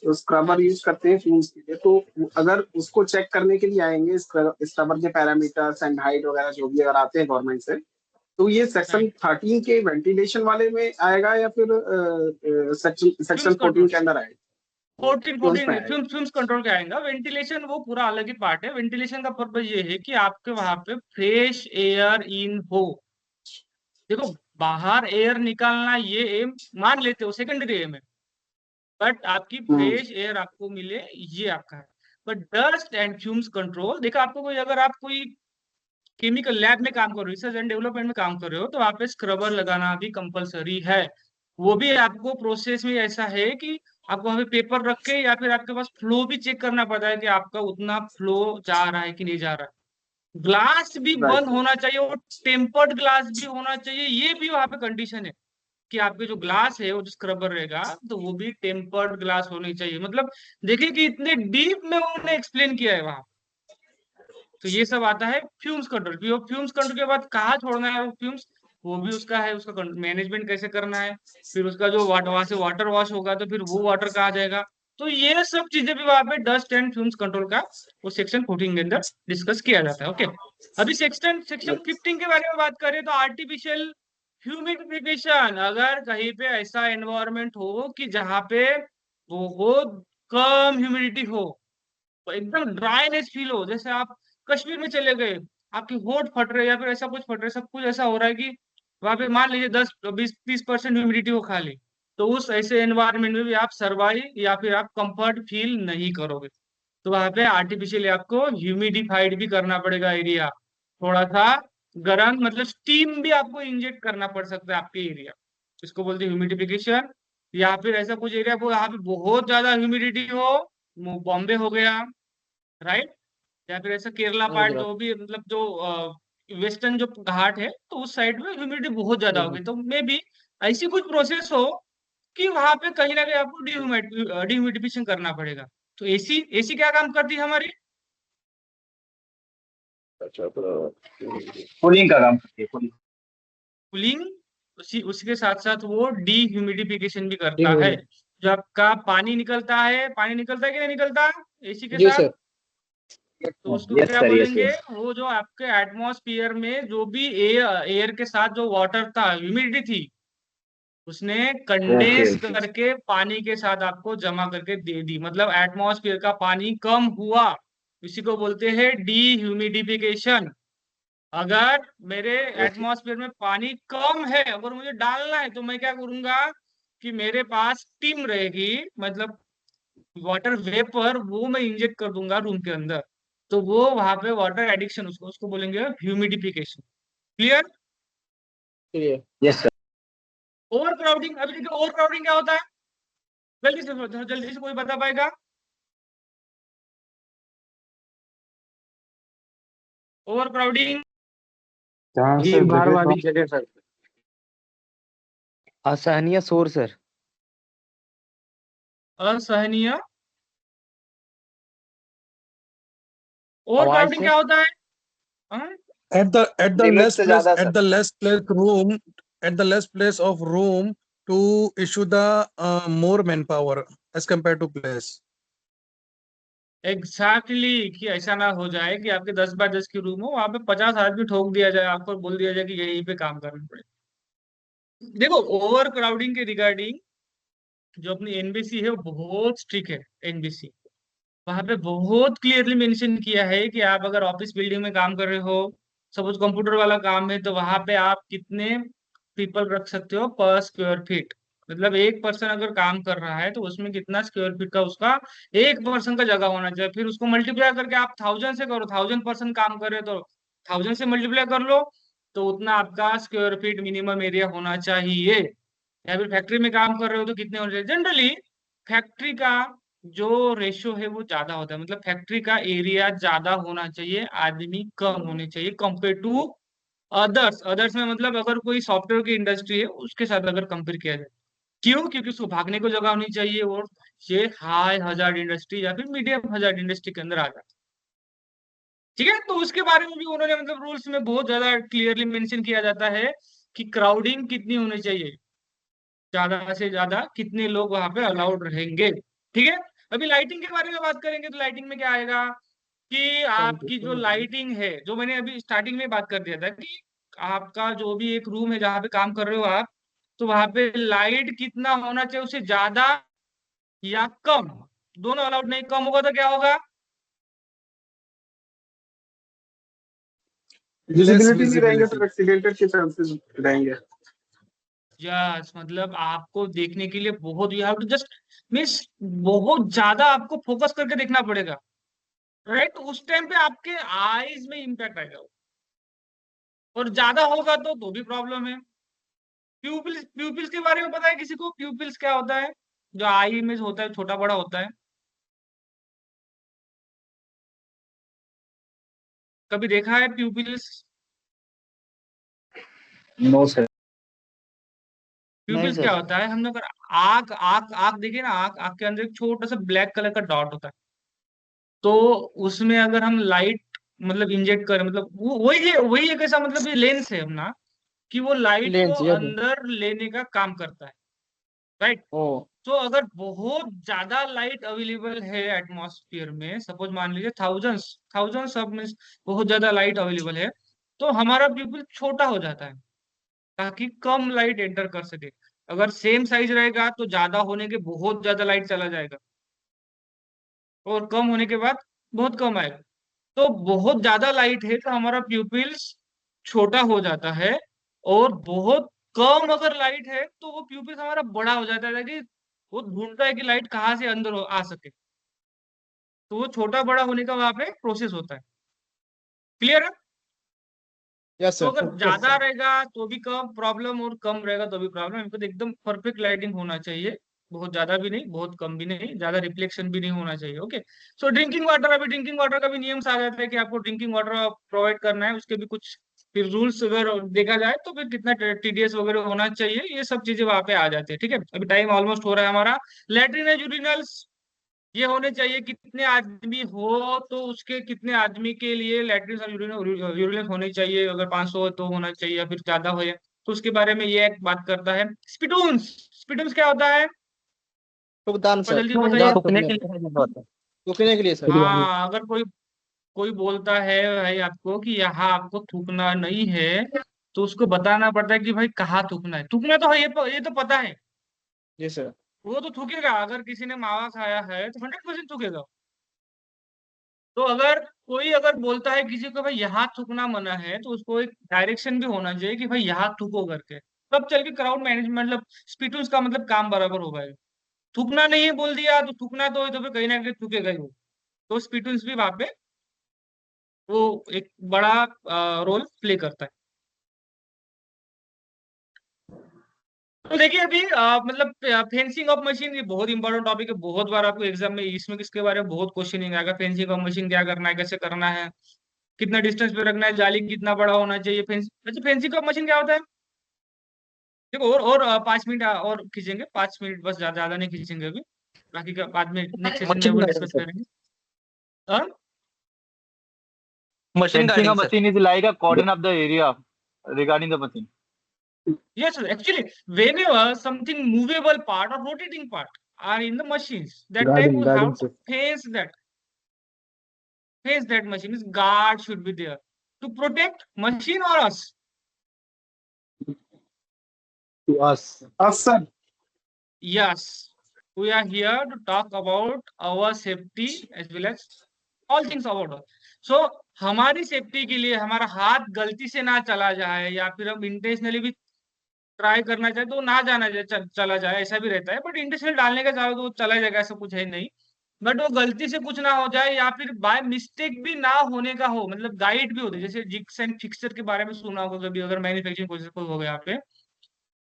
तो स्क्रबर यूज करते हैं फ्यूम्स के लिए, तो अगर उसको चेक करने के लिए आएंगे स्क्रबर के पैरामीटर्स एंड हाइट वगैरह जो भी अगर आते हैं गवर्नमेंट से, तो ये सेक्शन 13 के वेंटिलेशन वाले में आएगा या फिर सेक्शन 14 के अंदर आएगा? 14 फ्यूम्स कंट्रोल के आएगा। वेंटिलेशन वो पूरा अलग ही पार्ट है। वेंटिलेशन का पर्पज ये है कि आपके वहां पे फ्रेश एयर इन हो। देखो, बाहर एयर निकालना ये एम मान लेते हो, सेकेंडरी एम है, बट आपकी फ्रेश एयर आपको मिले ये आपका है। But dust and fumes control, देखा आपको कोई, अगर आप कोई केमिकल लैब में काम कर रहे हो, रिसर्च एंड डेवलपमेंट में काम कर रहे हो, तो वहां पे स्क्रबर लगाना भी कंपलसरी है। वो भी आपको प्रोसेस में ऐसा है कि आपको वहां पे पेपर रख के, या फिर आपके पास फ्लो भी चेक करना पड़ता है कि आपका उतना फ्लो जा रहा है कि नहीं जा रहा है। ग्लास भी बंद होना चाहिए और टेम्पर्ड ग्लास भी होना चाहिए, ये भी वहां पे कंडीशन है कि आपके जो ग्लास है वो जो स्क्रबर रहेगा तो वो भी टेम्पर्ड ग्लास होनी चाहिए। मतलब देखिए कि इतने डीप में उन्होंने एक्सप्लेन किया है वहां। तो ये सब आता है फ्यूम्स कंट्रोल। फ्यूम्स कंट्रोल के बाद कहाँ छोड़ना है वो फ्यूम्स, वो भी उसका है, उसका मैनेजमेंट कैसे करना है। फिर उसका जो वहां से वाटर वॉश होगा तो फिर वो वाटर कहाँ जाएगा। तो ये सब चीजें भी वहां पे डस्ट एंड फ्यूम्स कंट्रोल का वो सेक्शन 14 के अंदर डिस्कस किया जाता है। ओके, अभी सेक्शन 15 के बारे में बात करें तो आर्टिफिशियल ह्यूमिडिफिकेशन। अगर कहीं पे ऐसा एनवायरनमेंट हो कि जहाँ पे बहुत कम ह्यूमिडिटी हो, तो एकदम ड्राईनेस फील हो, जैसे आप कश्मीर में चले गए, आपके होठ फट रहे या फिर ऐसा कुछ फट रहे, सब कुछ ऐसा हो रहा है कि वहां पे मान लीजिए 10-20-30% ह्यूमिडिटी हो खाली, तो उस ऐसे एनवायरनमेंट में भी आप सर्वाइव या फिर आप कंफर्ट फील नहीं करोगे। तो वहां पे आर्टिफिशियली आपको ह्यूमिडिफाइड भी करना पड़ेगा एरिया, थोड़ा सा गर्म, मतलब स्टीम भी आपको इंजेक्ट करना पड़ सकता है आपके एरिया, इसको बोलते हैं ह्यूमिडिफिकेशन। या फिर ऐसा कुछ एरिया यहाँ पे बहुत ज्यादा ह्यूमिडिटी हो, बॉम्बे हो गया, राइट, या फिर ऐसा केरला हाँ पार्ट जनाब। जो भी, मतलब जो वेस्टर्न जो घाट है, तो उस साइड में ह्यूमिडिटी बहुत ज्यादा होगी, तो मे बी ऐसी कुछ प्रोसेस हो कि वहां पे कहीं ना कहीं आपको डिह्यूमिडिफिकेशन करना पड़ेगा। तो एसी एसी क्या काम करती है हमारी, अच्छा तो कूलिंग का काम करती है, कूलिंग। कूलिंग, उसके साथ साथ वो डिह्यूमिडिफिकेशन भी करता है। जो आपका पानी निकलता है कि नहीं निकलता एसी के जी साथ, सर। तो उसको यस क्या सर, यस बोलेंगे, यस। वो जो आपके एटमॉस्फेयर में जो भी एयर के साथ जो वाटर था, ह्यूमिडिटी थी, उसने ओके कंडेंस ओके। करके पानी के साथ आपको जमा करके दे दी, मतलब एटमॉस्फेयर का पानी कम हुआ, इसी को बोलते हैं डिह्यूमिडिफिकेशन। अगर मेरे ओके एटमॉस्फेयर में पानी कम है, अगर मुझे डालना है, तो मैं क्या करूंगा कि मेरे पास स्टीम रहेगी, मतलब वाटर वेपर, वो मैं इंजेक्ट कर दूंगा रूम के अंदर, तो वो वहां पे वाटर एडिक्शन, उसको उसको बोलेंगे ह्यूमिडिफिकेशन। क्लियर। चलिए। Yes sir. ओवर क्राउडिंग, अभी देखिए ओवर क्राउडिंग क्या होता है, जल्दी से कोई बता पाएगा, ओवर क्राउडिंग। जहाँ ये से बाहर जगह वाली कम, जगह सर। असहनीय शोर सर। असहनीय, ओवर आवाज क्राउडिंग से। क्या होता है, हाँ? At the लिमिट less से place ज्यादा at sir. the less place room at the less place of room to issue the more manpower as compared to place. Exactly कि ऐसा ना हो जाए कि आपके 10 बाय 10 की रूम हो, वहां पे 50 आदमी ठोक दिया जाए आपको, बोल दिया जाए कि यहीं पे काम करना पड़े। देखो ओवर क्राउडिंग के रिगार्डिंग जो अपनी एनबीसी है वो बहुत स्ट्रिक्ट है। एनबीसी वहां पे बहुत क्लियरली मेंशन किया है कि आप अगर ऑफिस बिल्डिंग में काम कर रहे हो, सपोज कंप्यूटर वाला काम है, तो वहां पे आप कितने पीपल रख सकते हो पर स्क्वायर फीट, मतलब एक पर्सन अगर काम कर रहा है तो उसमें कितना स्क्वायर फीट का उसका एक पर्सन का जगह होना चाहिए। फिर उसको मल्टीप्लाई करके आप 1000 से करो, 1000 पर्सन काम कर रहे हो तो 1000 से मल्टीप्लाई कर लो, तो उतना आपका स्क्वायर फीट मिनिमम एरिया होना चाहिए। या फिर फैक्ट्री में काम कर रहे हो तो कितने होने चाहिए, जनरली फैक्ट्री का जो रेशियो है वो ज्यादा होता है, मतलब फैक्ट्री का एरिया ज्यादा होना चाहिए, आदमी कम होने चाहिए कंपेयर टू अदर्स। अदर्स में मतलब अगर कोई सॉफ्टवेयर की इंडस्ट्री है उसके साथ अगर कंपेयर किया जाए, क्यों, क्योंकि उसको भागने को जगह होनी चाहिए, और ये हाई हजार्ड इंडस्ट्री या फिर मीडियम हजार्ड इंडस्ट्री के अंदर आ जाता है। ठीक है, तो उसके बारे में भी उन्होंने मतलब रूल्स में बहुत ज्यादा क्लियरली मेंशन किया जाता है कि क्राउडिंग कितनी होनी चाहिए, ज्यादा से ज्यादा कितने लोग वहां पे अलाउड रहेंगे। ठीक है, अभी लाइटिंग के बारे में बात करेंगे तो लाइटिंग में क्या आएगा कि आपकी जो लाइटिंग है, जो मैंने अभी स्टार्टिंग में बात कर दिया था कि आपका जो भी एक रूम है जहाँ पे काम कर रहे हो आप, तो वहां पे लाइट कितना होना चाहिए, उससे ज्यादा या कम, दोनों अलाउड नहीं। कम होगा तो क्या होगा, Less विजिबिलिटी नहीं रहेंगे visibility. तो एक्सीडेंटेड के चांसेस रहेंगे। यस, मतलब आपको देखने के लिए बहुत, you have to just means बहुत ज्यादा आपको फोकस करके देखना पड़ेगा, राइट। उस टाइम पे आपके आईज में इम्पैक्ट आएगा, और ज्यादा होगा तो भी प्रॉब्लम है। प्यूपिल्स, प्यूपिल्स के बारे में पता है किसी को, प्यूपिल्स क्या होता है, जो आई में होता है, छोटा बड़ा होता है, कभी देखा है प्यूपिल्स। No sir. नहीं प्यूपिल्स क्या सर। होता है, हम लोग अगर आग आग आग देखिए ना, आग आग के अंदर एक छोटा सा ब्लैक कलर का डॉट होता है, तो उसमें अगर हम लाइट मतलब इंजेक्ट करे, मतलब वही एक ऐसा मतलब ये लेंस है अपना कि वो लाइट को लेंस, ये अंदर लेने का काम करता है, राइट। ओ तो अगर बहुत ज्यादा लाइट अवेलेबल है एटमॉस्फेयर में, सपोज मान लीजिए थाउजेंड्स थाउजेंड्स सब में बहुत ज्यादा लाइट अवेलेबल है, तो हमारा प्यूपिल छोटा हो जाता है ताकि कम लाइट एंटर कर सके। अगर सेम साइज रहेगा तो ज्यादा होने के बहुत ज्यादा लाइट चला जाएगा, और कम होने के बाद बहुत कम आएगा। तो बहुत ज्यादा लाइट है तो हमारा प्यूपिल्स छोटा हो जाता है, और बहुत कम अगर लाइट है तो वो प्यूपिल्स हमारा बड़ा हो जाता है, कि वो ढूंढता है कि लाइट कहाँ से अंदर आ सके, तो वो छोटा बड़ा होने का वहां पे प्रोसेस होता है। क्लियर है? यस तो सर। अगर ज्यादा रहेगा तो भी कम प्रॉब्लम, और कम रहेगा तो भी प्रॉब्लम। इनको तो एकदम परफेक्ट लाइटिंग होना चाहिए, बहुत ज्यादा भी नहीं बहुत कम भी नहीं, ज्यादा रिफ्लेक्शन भी नहीं होना चाहिए। ओके। सो ड्रिंकिंग वाटर, अभी ड्रिंकिंग वाटर का भी नियम आ जाता है कि आपको ड्रिंकिंग वाटर प्रोवाइड करना है, उसके भी कुछ फिर रूल्स अगर देखा जाए तो फिर कितना टीडीएस वगैरह होना चाहिए, ये सब चीजें वहां पे आ जाती है। ठीक है, अभी टाइम ऑलमोस्ट हो रहा है हमारा। लेटरिन एंड यूरिनल्स ये होने चाहिए, कितने आदमी हो तो उसके कितने आदमी के लिए लैट्रिन और यूरिन होने चाहिए। अगर 500 हो तो होना चाहिए, या फिर ज्यादा हो तो उसके बारे में ये एक बात करता है। स्पिटून्स, स्पिटून्स क्या होता है? टुकदान तो सर, जल्दी टुकदान बताइए। थूकने थूकने के लिए यूज होता है। थूकने के लिए सर। हाँ, अगर कोई कोई बोलता है भाई आपको कि यहाँ आपको थूकना नहीं है, तो उसको बताना पड़ता है कि भाई कहाँ थूकना है। थूकना तो है, ये तो पता है, जी सर। वो तो थूकेगा। अगर किसी ने मावा खाया है तो 100% थूकेगा। तो अगर कोई अगर बोलता है किसी को भाई यहाँ थूकना मना है, तो उसको एक डायरेक्शन भी होना चाहिए कि भाई यहाँ थूको करके, तब चल के क्राउड मैनेजमेंट मतलब स्पीटूल्स का मतलब काम बराबर हो पाएगा। थूकना नहीं है बोल दिया तो थूकना तो फिर कहीं ना कहीं थूकेगा ही वो। तो स्पीटूल्स भी वहां पे वो एक बड़ा रोल प्ले करता है। तो देखिए अभी मतलब फेंसिंग ऑफ मशीन ये बहुत इंपॉर्टेंट टॉपिक है, बहुत बार आपको एग्जाम में इसमें किसके बारे में बहुत क्वेश्चनिंग आएगा। फेंसिंग ऑफ मशीन क्या करना है, कैसे करना है, कितना डिस्टेंस पे रखना है, जाली कितना बड़ा होना चाहिए। फेंस अच्छा, फेंसिंग ऑफ मशीन क्या होता है? देखो, और 5 मिनट और खींचेंगे, 5 मिनट बस, ज्यादा ज्यादा नहीं खींचेंगे अभी। बाकी का बाद में नेक्स्ट सेशन में मशीन वो गार्डिंग डिस्कस सर, करेंगे। हाँ? Machine Fencing a guarding sir. machine is like a cordon of the area regarding the machine. Yes, actually, whenever something movable part or rotating part are in the machines, that time we have to face that machine. Is guard should be there to protect machine or us. To us. Sir Yes, we are here to talk about our safety as well as all things about us. So हमारी safety के लिए हमारा हाथ गलती से ना चला जाए, या फिर हम इंटेंशनली भी ट्राई करना चाहे तो ना जाना जाए, चला जाए, ऐसा भी रहता है। बट इंटेंशनल डालने का चाहो तो वो चला जाएगा, ऐसा कुछ है नहीं। बट वो गलती से कुछ ना हो जाए, या फिर बाय मिस्टेक भी ना होने का हो, मतलब गाइड भी होते हैं। जैसे जिक्स एंड फिक्सर के बारे में सुना होगा कभी, अगर मैन्युफैक्चरिंग प्रोसेस हो गया यहाँ पे,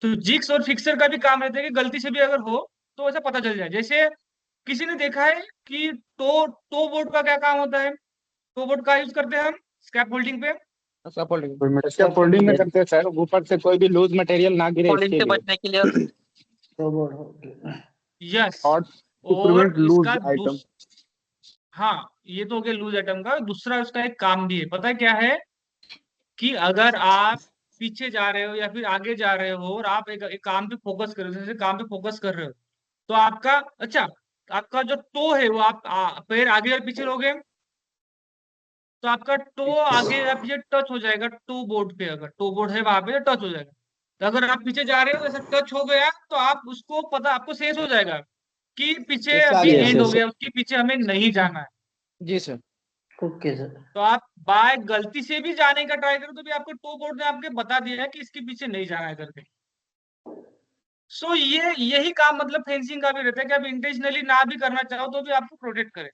तो जिक्स और फिक्सर का भी काम रहता है कि गलती से भी अगर हो तो ऐसा पता चल जाए। जैसे किसी ने देखा है कि टो बोर्ड का क्या काम होता है? टो बोर्ड का यूज करते हैं हम स्क्रैप होल्डिंग पे। स्टेप फोल्डिंग में करते हैं सर, ऊपर से कोई भी लूज मटेरियल ना गिरे फोल्डिंग इसके से लिए। बचने के लिए यस, और टू और प्रिवेंट लूज इसका आइटम। हाँ, ये तो हो गया लूज आइटम का। दूसरा उसका एक काम भी है, पता है क्या है? कि अगर आप पीछे जा रहे हो या फिर आगे जा रहे हो, और आप एक काम पे फोकस कर रहे हो, जैसे काम पे फोकस कर रहे हो, तो आपका अच्छा आपका जो टो है वो आप पैर आगे और पीछे लोगे, तो आपका टो आगे या पीछे टच हो जाएगा टो बोर्ड पे। अगर टो बोर्ड है वहां पे टच हो जाएगा। तो अगर आप पीछे जा रहे हो, ऐसा टच हो गया, तो आप उसको पता, आपको सेंस हो जाएगा कि पीछे अभी एंड हो गया, उसके पीछे हमें नहीं जाना है। जी सर। Okay sir. तो आप बाय गलती से भी जाने का ट्राई करो तो भी आपको टो बोर्ड ने आपके बता दिया है कि इसके पीछे नहीं जाना है करके। सो ये यही काम मतलब फेंसिंग का भी रहता है कि आप इंटेंशनली ना भी करना चाहो तो भी आपको प्रोटेक्ट करे।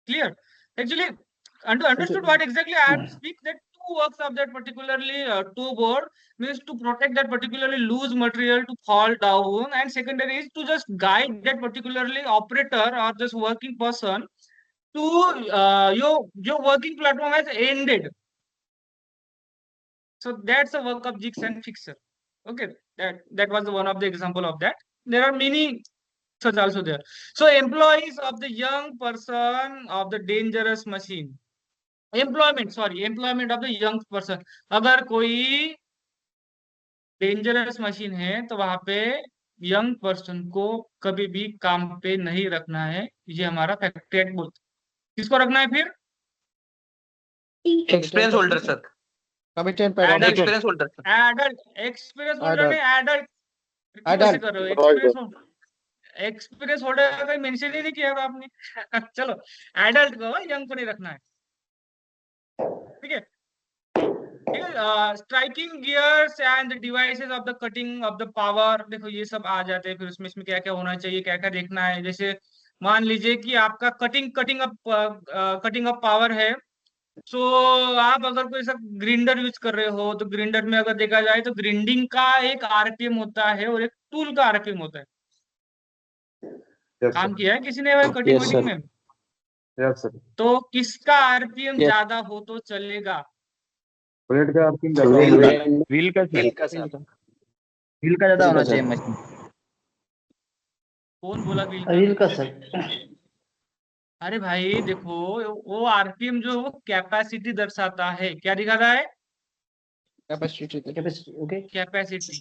Clear? Actually understood what exactly I have to speak, that two works of that particularly two board means to protect that particularly loose material to fall down, and secondary is to just guide that particularly operator or just working person to your working platform has ended. So that's the work of jigs and fixer. Okay, that was one of the example of that. There are many such also there. So employees of the young person of the dangerous machine. Employment of the young person. अगर कोई dangerous machine है तो वहां पे young person को कभी भी काम पे नहीं रखना है, ये हमारा फैक्ट्री एक्ट बोलता है। किसको रखना है फिर? Experience holder sir, committed adult experience holder experience holder नहीं, एडल्ट। क्यों ऐसे Adult. कर रहे हो? एक्सपीरियंस होल्डर का कोई मेंशन ही नहीं किया था आपने। चलो, एडल्ट को, यंग को नहीं रखना है, ठीक है? ठीक है। Striking gears end devices of the cutting of the power, देखो ये सब आ जाते हैं। फिर इसमें क्या क्या होना चाहिए, क्या क्या देखना है। जैसे मान लीजिए कि आपका कटिंग ऑफ पावर है, सो आप अगर कोई सा ग्रिंडर यूज कर रहे हो तो ग्रिंडर में अगर देखा जाए तो ग्रिंडिंग का एक आरपीएम होता है और एक टूल का आरपीएम होता है। काम किया है किसी ने कटिंग Yes, वटिंग sir. में? Yes, sir. तो किसका आरपीएम Yes. ज्यादा हो तो चलेगा? बुलेट का आपकी व्हील का व्हील का सर, व्हील का ज्यादा व्हील होना का चाहिए सर। मशीन। कौन बोला व्हील का? व्हील का सर। अरे भाई देखो, वो आरपीएम जो वो कैपेसिटी दर्शाता है, क्या दिखाता है? Capacity, okay. कैपेसिटी।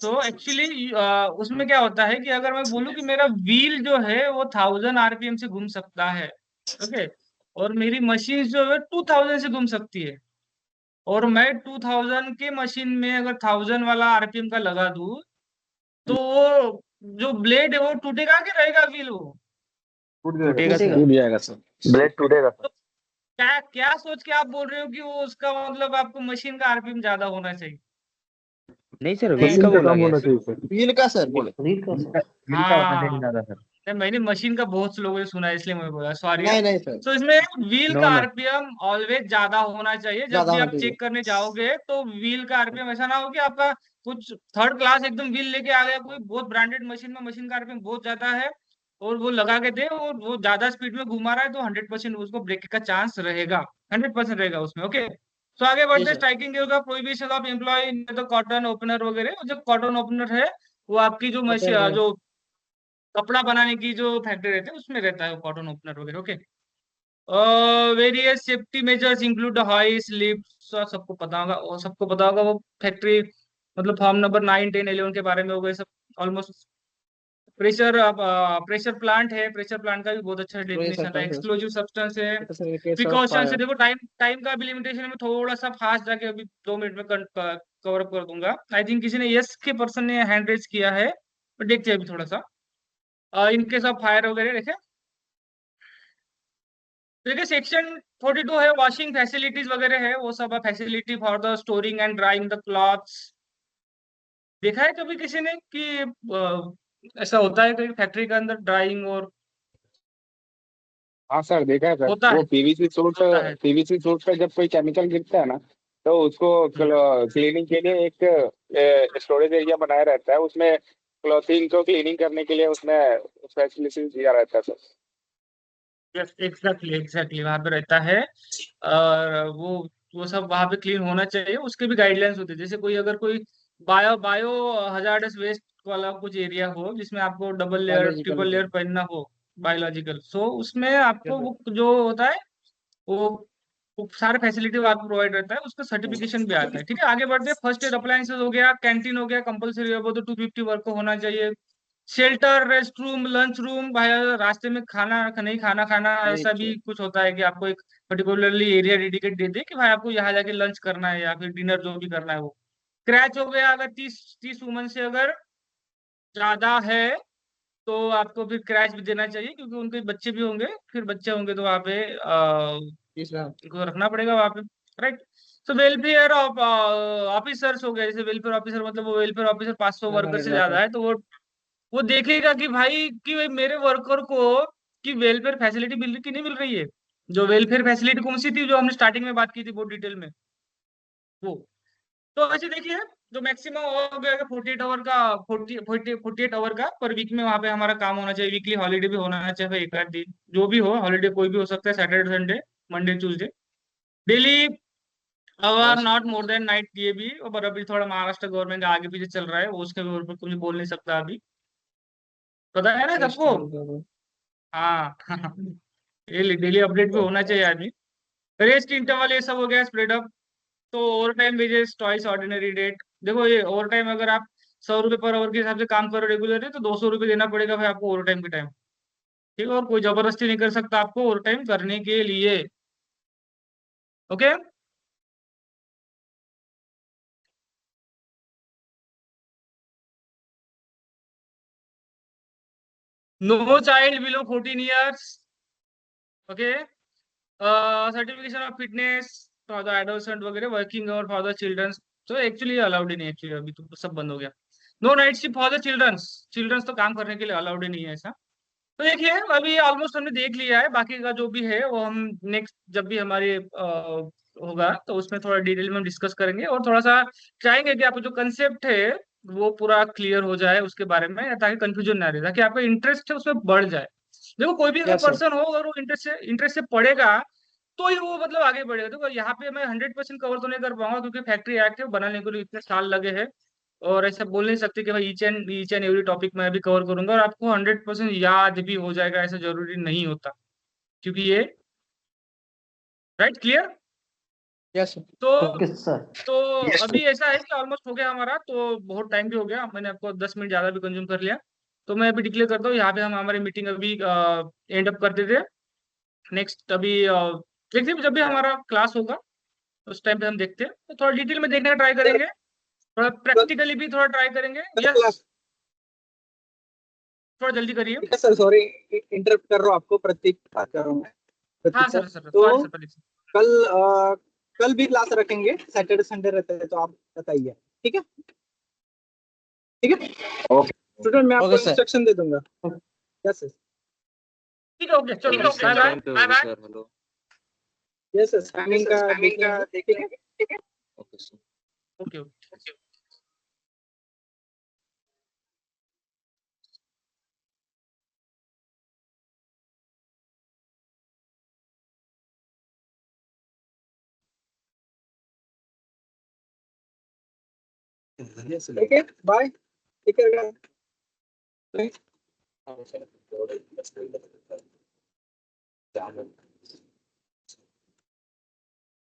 तो एक्चुअली उसमें क्या होता है कि अगर मैं बोलूं कि मेरा व्हील जो है वो 1000 आरपीएम से घूम सकता है, ओके, और मेरी मशीन जो है 2000 से घूम सकती है, और मैं 2000 के मशीन में अगर 1000 वाला आरपीएम का लगा दूं, तो वो जो ब्लेड है वो टूटेगा कि रहेगा व्हील? वो टूटेगा सर। टूट जाएगा सर, ब्लेड टूटेगा सर। क्या क्या सोच के आप बोल रहे हो कि वो उसका मतलब आपको मशीन का आरपीएम ज्यादा होना चाहिए? नहीं सर, व्हील का बोला गया सर। व्हील का सर बोले। व्हील का सर। व्हील का होना चाहिए ज्यादा सर। नहीं, मैंने मशीन का बहुत से लोगों ने सुना है इसलिए मैं बोला, सॉरी। नहीं नहीं सर, तो इसमें व्हील नो का नो आरपीएम ऑलवेज ज्यादा होना चाहिए। जब ज्यादा भी होना आप चाहिए। चेक करने जाओगे तो व्हील का आरपीएम ऐसा ना हो कि आपका कुछ थर्ड क्लास एकदम व्हील लेके आ गया कोई बहुत ब्रांडेड मशीन में, मशीन का आरपीएम बहुत ज्यादा है और वो लगा के दे और वो ज्यादा स्पीड में घुमा रहा है, तो 100% उसको ब्रेक का चांस रहेगा, 100% रहेगा उसमें, ओके। तो आगे जी बढ़ते हैं। सर। स्ट्राइकिंग गियर का प्रोहिबिशन ऑफ एम्प्लॉय तो कॉटन ओपनर वगैरह, जो कॉटन ओपनर है वो आपकी जो होते मशीन हैं। जो कपड़ा बनाने की जो फैक्ट्री रहती है उसमें रहता है वो कॉटन ओपनर वगैरह, okay. Various safety measures include hoist lift, सबको पता होगा, और सबको पता होगा वो फैक्ट्री मतलब फॉर्म नंबर 9, 10, 11 के बारे में हो गए सब ऑलमोस्ट। प्रेशर प्लांट है, प्रेशर प्लांट का भी बहुत अच्छा डेफिनेशन है। एक्सप्लोजिव सब्सटेंस है, प्रिकॉशन है। देखो टाइम टाइम का भी लिमिटेशन है, मैं थोड़ा सा फास्ट जाके अभी 2 मिनट में कवर अप कर दूंगा। आई थिंक किसी ने यस के पर्सन ने हैंड रेज किया है, पर देखते हैं अभी थोड़ा सा। इनकेस ऑफ फायर वगैरह देखें, देखिए सेक्शन 42 है, वॉशिंग फैसिलिटीज वगैरह है, वो सब facility for the storing and drawing the clothes. देखा है कभी किसी ने कि ऐसा होता है कहीं फैक्ट्री के अंदर ड्राइंग और हाँ सर, देखा है सर। होता वो है? होता है। पीवीसी सूट पे जब कोई केमिकल गिरता है ना, तो उसको क्लीनिंग के लिए एक स्टोरेज एरिया बनाया रहता है, उसमें क्लॉथिंग को क्लीनिंग करने के लिए उसमें फैसिलिटी दिया रहता है सर। एग्जैक्टली वहां पे रहता है। और वो सब वहां पे क्लीन होना चाहिए, उसके भी गाइडलाइंस होते हैं। जैसे कोई अगर कोई बायो बायो हजार्डस वेस्ट वाला कुछ एरिया हो जिसमें आपको डबल लेयर ट्रिपल लेयर पहनना हो, बायोलॉजिकल, सो उसमें आपको वो जो होता है वो सारे फैसिलिटी आपको प्रोवाइड रहता है, उसका सर्टिफिकेशन भी आता है, ठीक है। आगे बढ़ते हैं। फर्स्ट एड अप्लायंसेस हो गया, कैंटीन हो गया, कंपलसरी है वो तो 250 वर्क को होना चाहिए। Shelter, rest room, lunch room, भाई अगर रास्ते में खाना नहीं खाना खाना ऐसा भी कुछ होता है कि आपको एक पर्टिकुलरली एरिया डेडिकेट दे दे कि भाई आपको यहाँ जाके लंच करना है या फिर डिनर जो भी करना है वो। क्रैच हो गया, अगर 30 वुमन से अगर ज्यादा है तो आपको फिर क्रैच भी देना चाहिए, क्योंकि उनके बच्चे भी होंगे, फिर बच्चे होंगे तो वहाँ पे उनको रखना पड़ेगा वहाँ पे, राइट। तो वेलफेयर ऑफ ऑफिसर्स हो गया, जैसे वेलफेयर ऑफिसर मतलब वो वेलफेयर ऑफिसर 500 वर्कर से ज्यादा है तो वो देखेगा कि भाई मेरे वर्कर को कि वेलफेयर फैसिलिटी मिल रही कि नहीं मिल रही है। जो वेलफेयर फैसिलिटी कौन सी थी जो हमने स्टार्टिंग में बात की थी बहुत डिटेल में, वो तो ऐसे देखिए जो मैक्सिमम हो गया 48 आवर का, 48 आवर का पर वीक में वहां पे हमारा काम होना चाहिए। वीकली हॉलीडे भी होना चाहिए, एक आध दिन जो भी हो, हॉलीडे कोई भी हो सकता है, Saturday Sunday Monday Tuesday. Daily hour not more than night, ये भी, पर अभी थोड़ा महाराष्ट्र गवर्नमेंट आगे पीछे चल रहा है, वो उसके ऊपर कुछ बोल नहीं सकता अभी, पता है ना सबको। हाँ ये डेली अपडेट भी होना चाहिए आदमी। रेस्ट इंटरवल ये सब हो गया, स्प्लिट अप। तो over time wages twice ordinary rate. देखो ये ओवर टाइम अगर आप 100 रुपये पर आवर के हिसाब से काम करो रेगुलर तो 200 रुपये देना पड़ेगा भाई आपको ओवर टाइम के टाइम। ठीक है, और कोई जबरदस्ती नहीं कर सकता आपको ओवर टाइम करने के लिए। Okay, no child below 14 years। Okay, certification of fitness for the adolescent वगैरह वर्किंग और फॉर द चिल्ड्रंस। तो एक्चुअली अलाउड ही नहीं, एक्चुअली अभी तो सब बंद हो गया। No night shift for the childrens, childrens तो काम करने के लिए अलाउड ही नहीं है ऐसा। तो देखिए अभी ऑलमोस्ट हमने देख लिया है, बाकी का जो भी है वो हम नेक्स्ट जब भी हमारे होगा तो उसमें थोड़ा डिटेल में हम डिस्कस करेंगे, और थोड़ा सा चाहेंगे कि आपको जो कंसेप्ट है वो पूरा क्लियर हो जाए उसके बारे में, ताकि कंफ्यूजन ना रहे, ताकि आपका इंटरेस्ट है उसमें बढ़ जाए। देखो कोई भी अगर यस सर। पर्सन हो अगर वो इंटरेस्ट से पढ़ेगा तो ही वो मतलब आगे बढ़ेगा। देखो यहाँ पे मैं 100% कवर तो नहीं कर पाऊंगा, क्योंकि फैक्ट्री एक्ट है बनाने के लिए इतने साल लगे हैं, और ऐसा बोल नहीं सकते कि भाई ईच एंड एवरी टॉपिक मैं अभी कवर करूंगा और आपको 100% याद भी हो जाएगा, ऐसा जरूरी नहीं होता, क्योंकि ये राइट क्लियर। Yes sir. तो ओके सर। तो अभी ऐसा है कि ऑलमोस्ट हो गया हमारा, तो बहुत टाइम भी हो गया, मैंने आपको 10 मिनट ज्यादा भी कंज्यूम कर लिया। तो मैं अभी डिक्लेयर करता हूँ यहाँ पे हम हमारी मीटिंग अभी एंड अप कर देते हैं। नेक्स्ट अभी देखते हैं जब भी हमारा क्लास होगा उस टाइम पे हम देखते हैं, तो थोड़ा डिटेल में देखने का ट्राई करेंगे, थोड़ा प्रैक्टिकली भी थोड़ा ट्राई करेंगे। यस, थोड़ा जल्दी करिए। सर सॉरी इंटरप्ट कर रहा हूँ आपको, प्रतीक बात कर रहा हूँ मैं। हाँ प्रतीक सर, सर, सॉरी तो सर, प्लीज। कल भी क्लास रखेंगे, सैटरडे संडे रहते हैं, तो आप बताइए। ठीक है, ठीक है। ओके स्टूडेंट मैं आपको ओके सर। इंस्ट्रक्शन दे दूंगा। Yes sir. ठीक है, ओके, चलो bye bye bye bye. Yes sir, timing का देखेंगे। ठीक है, ठीक है। Okay okay. Okay bye, take care guys.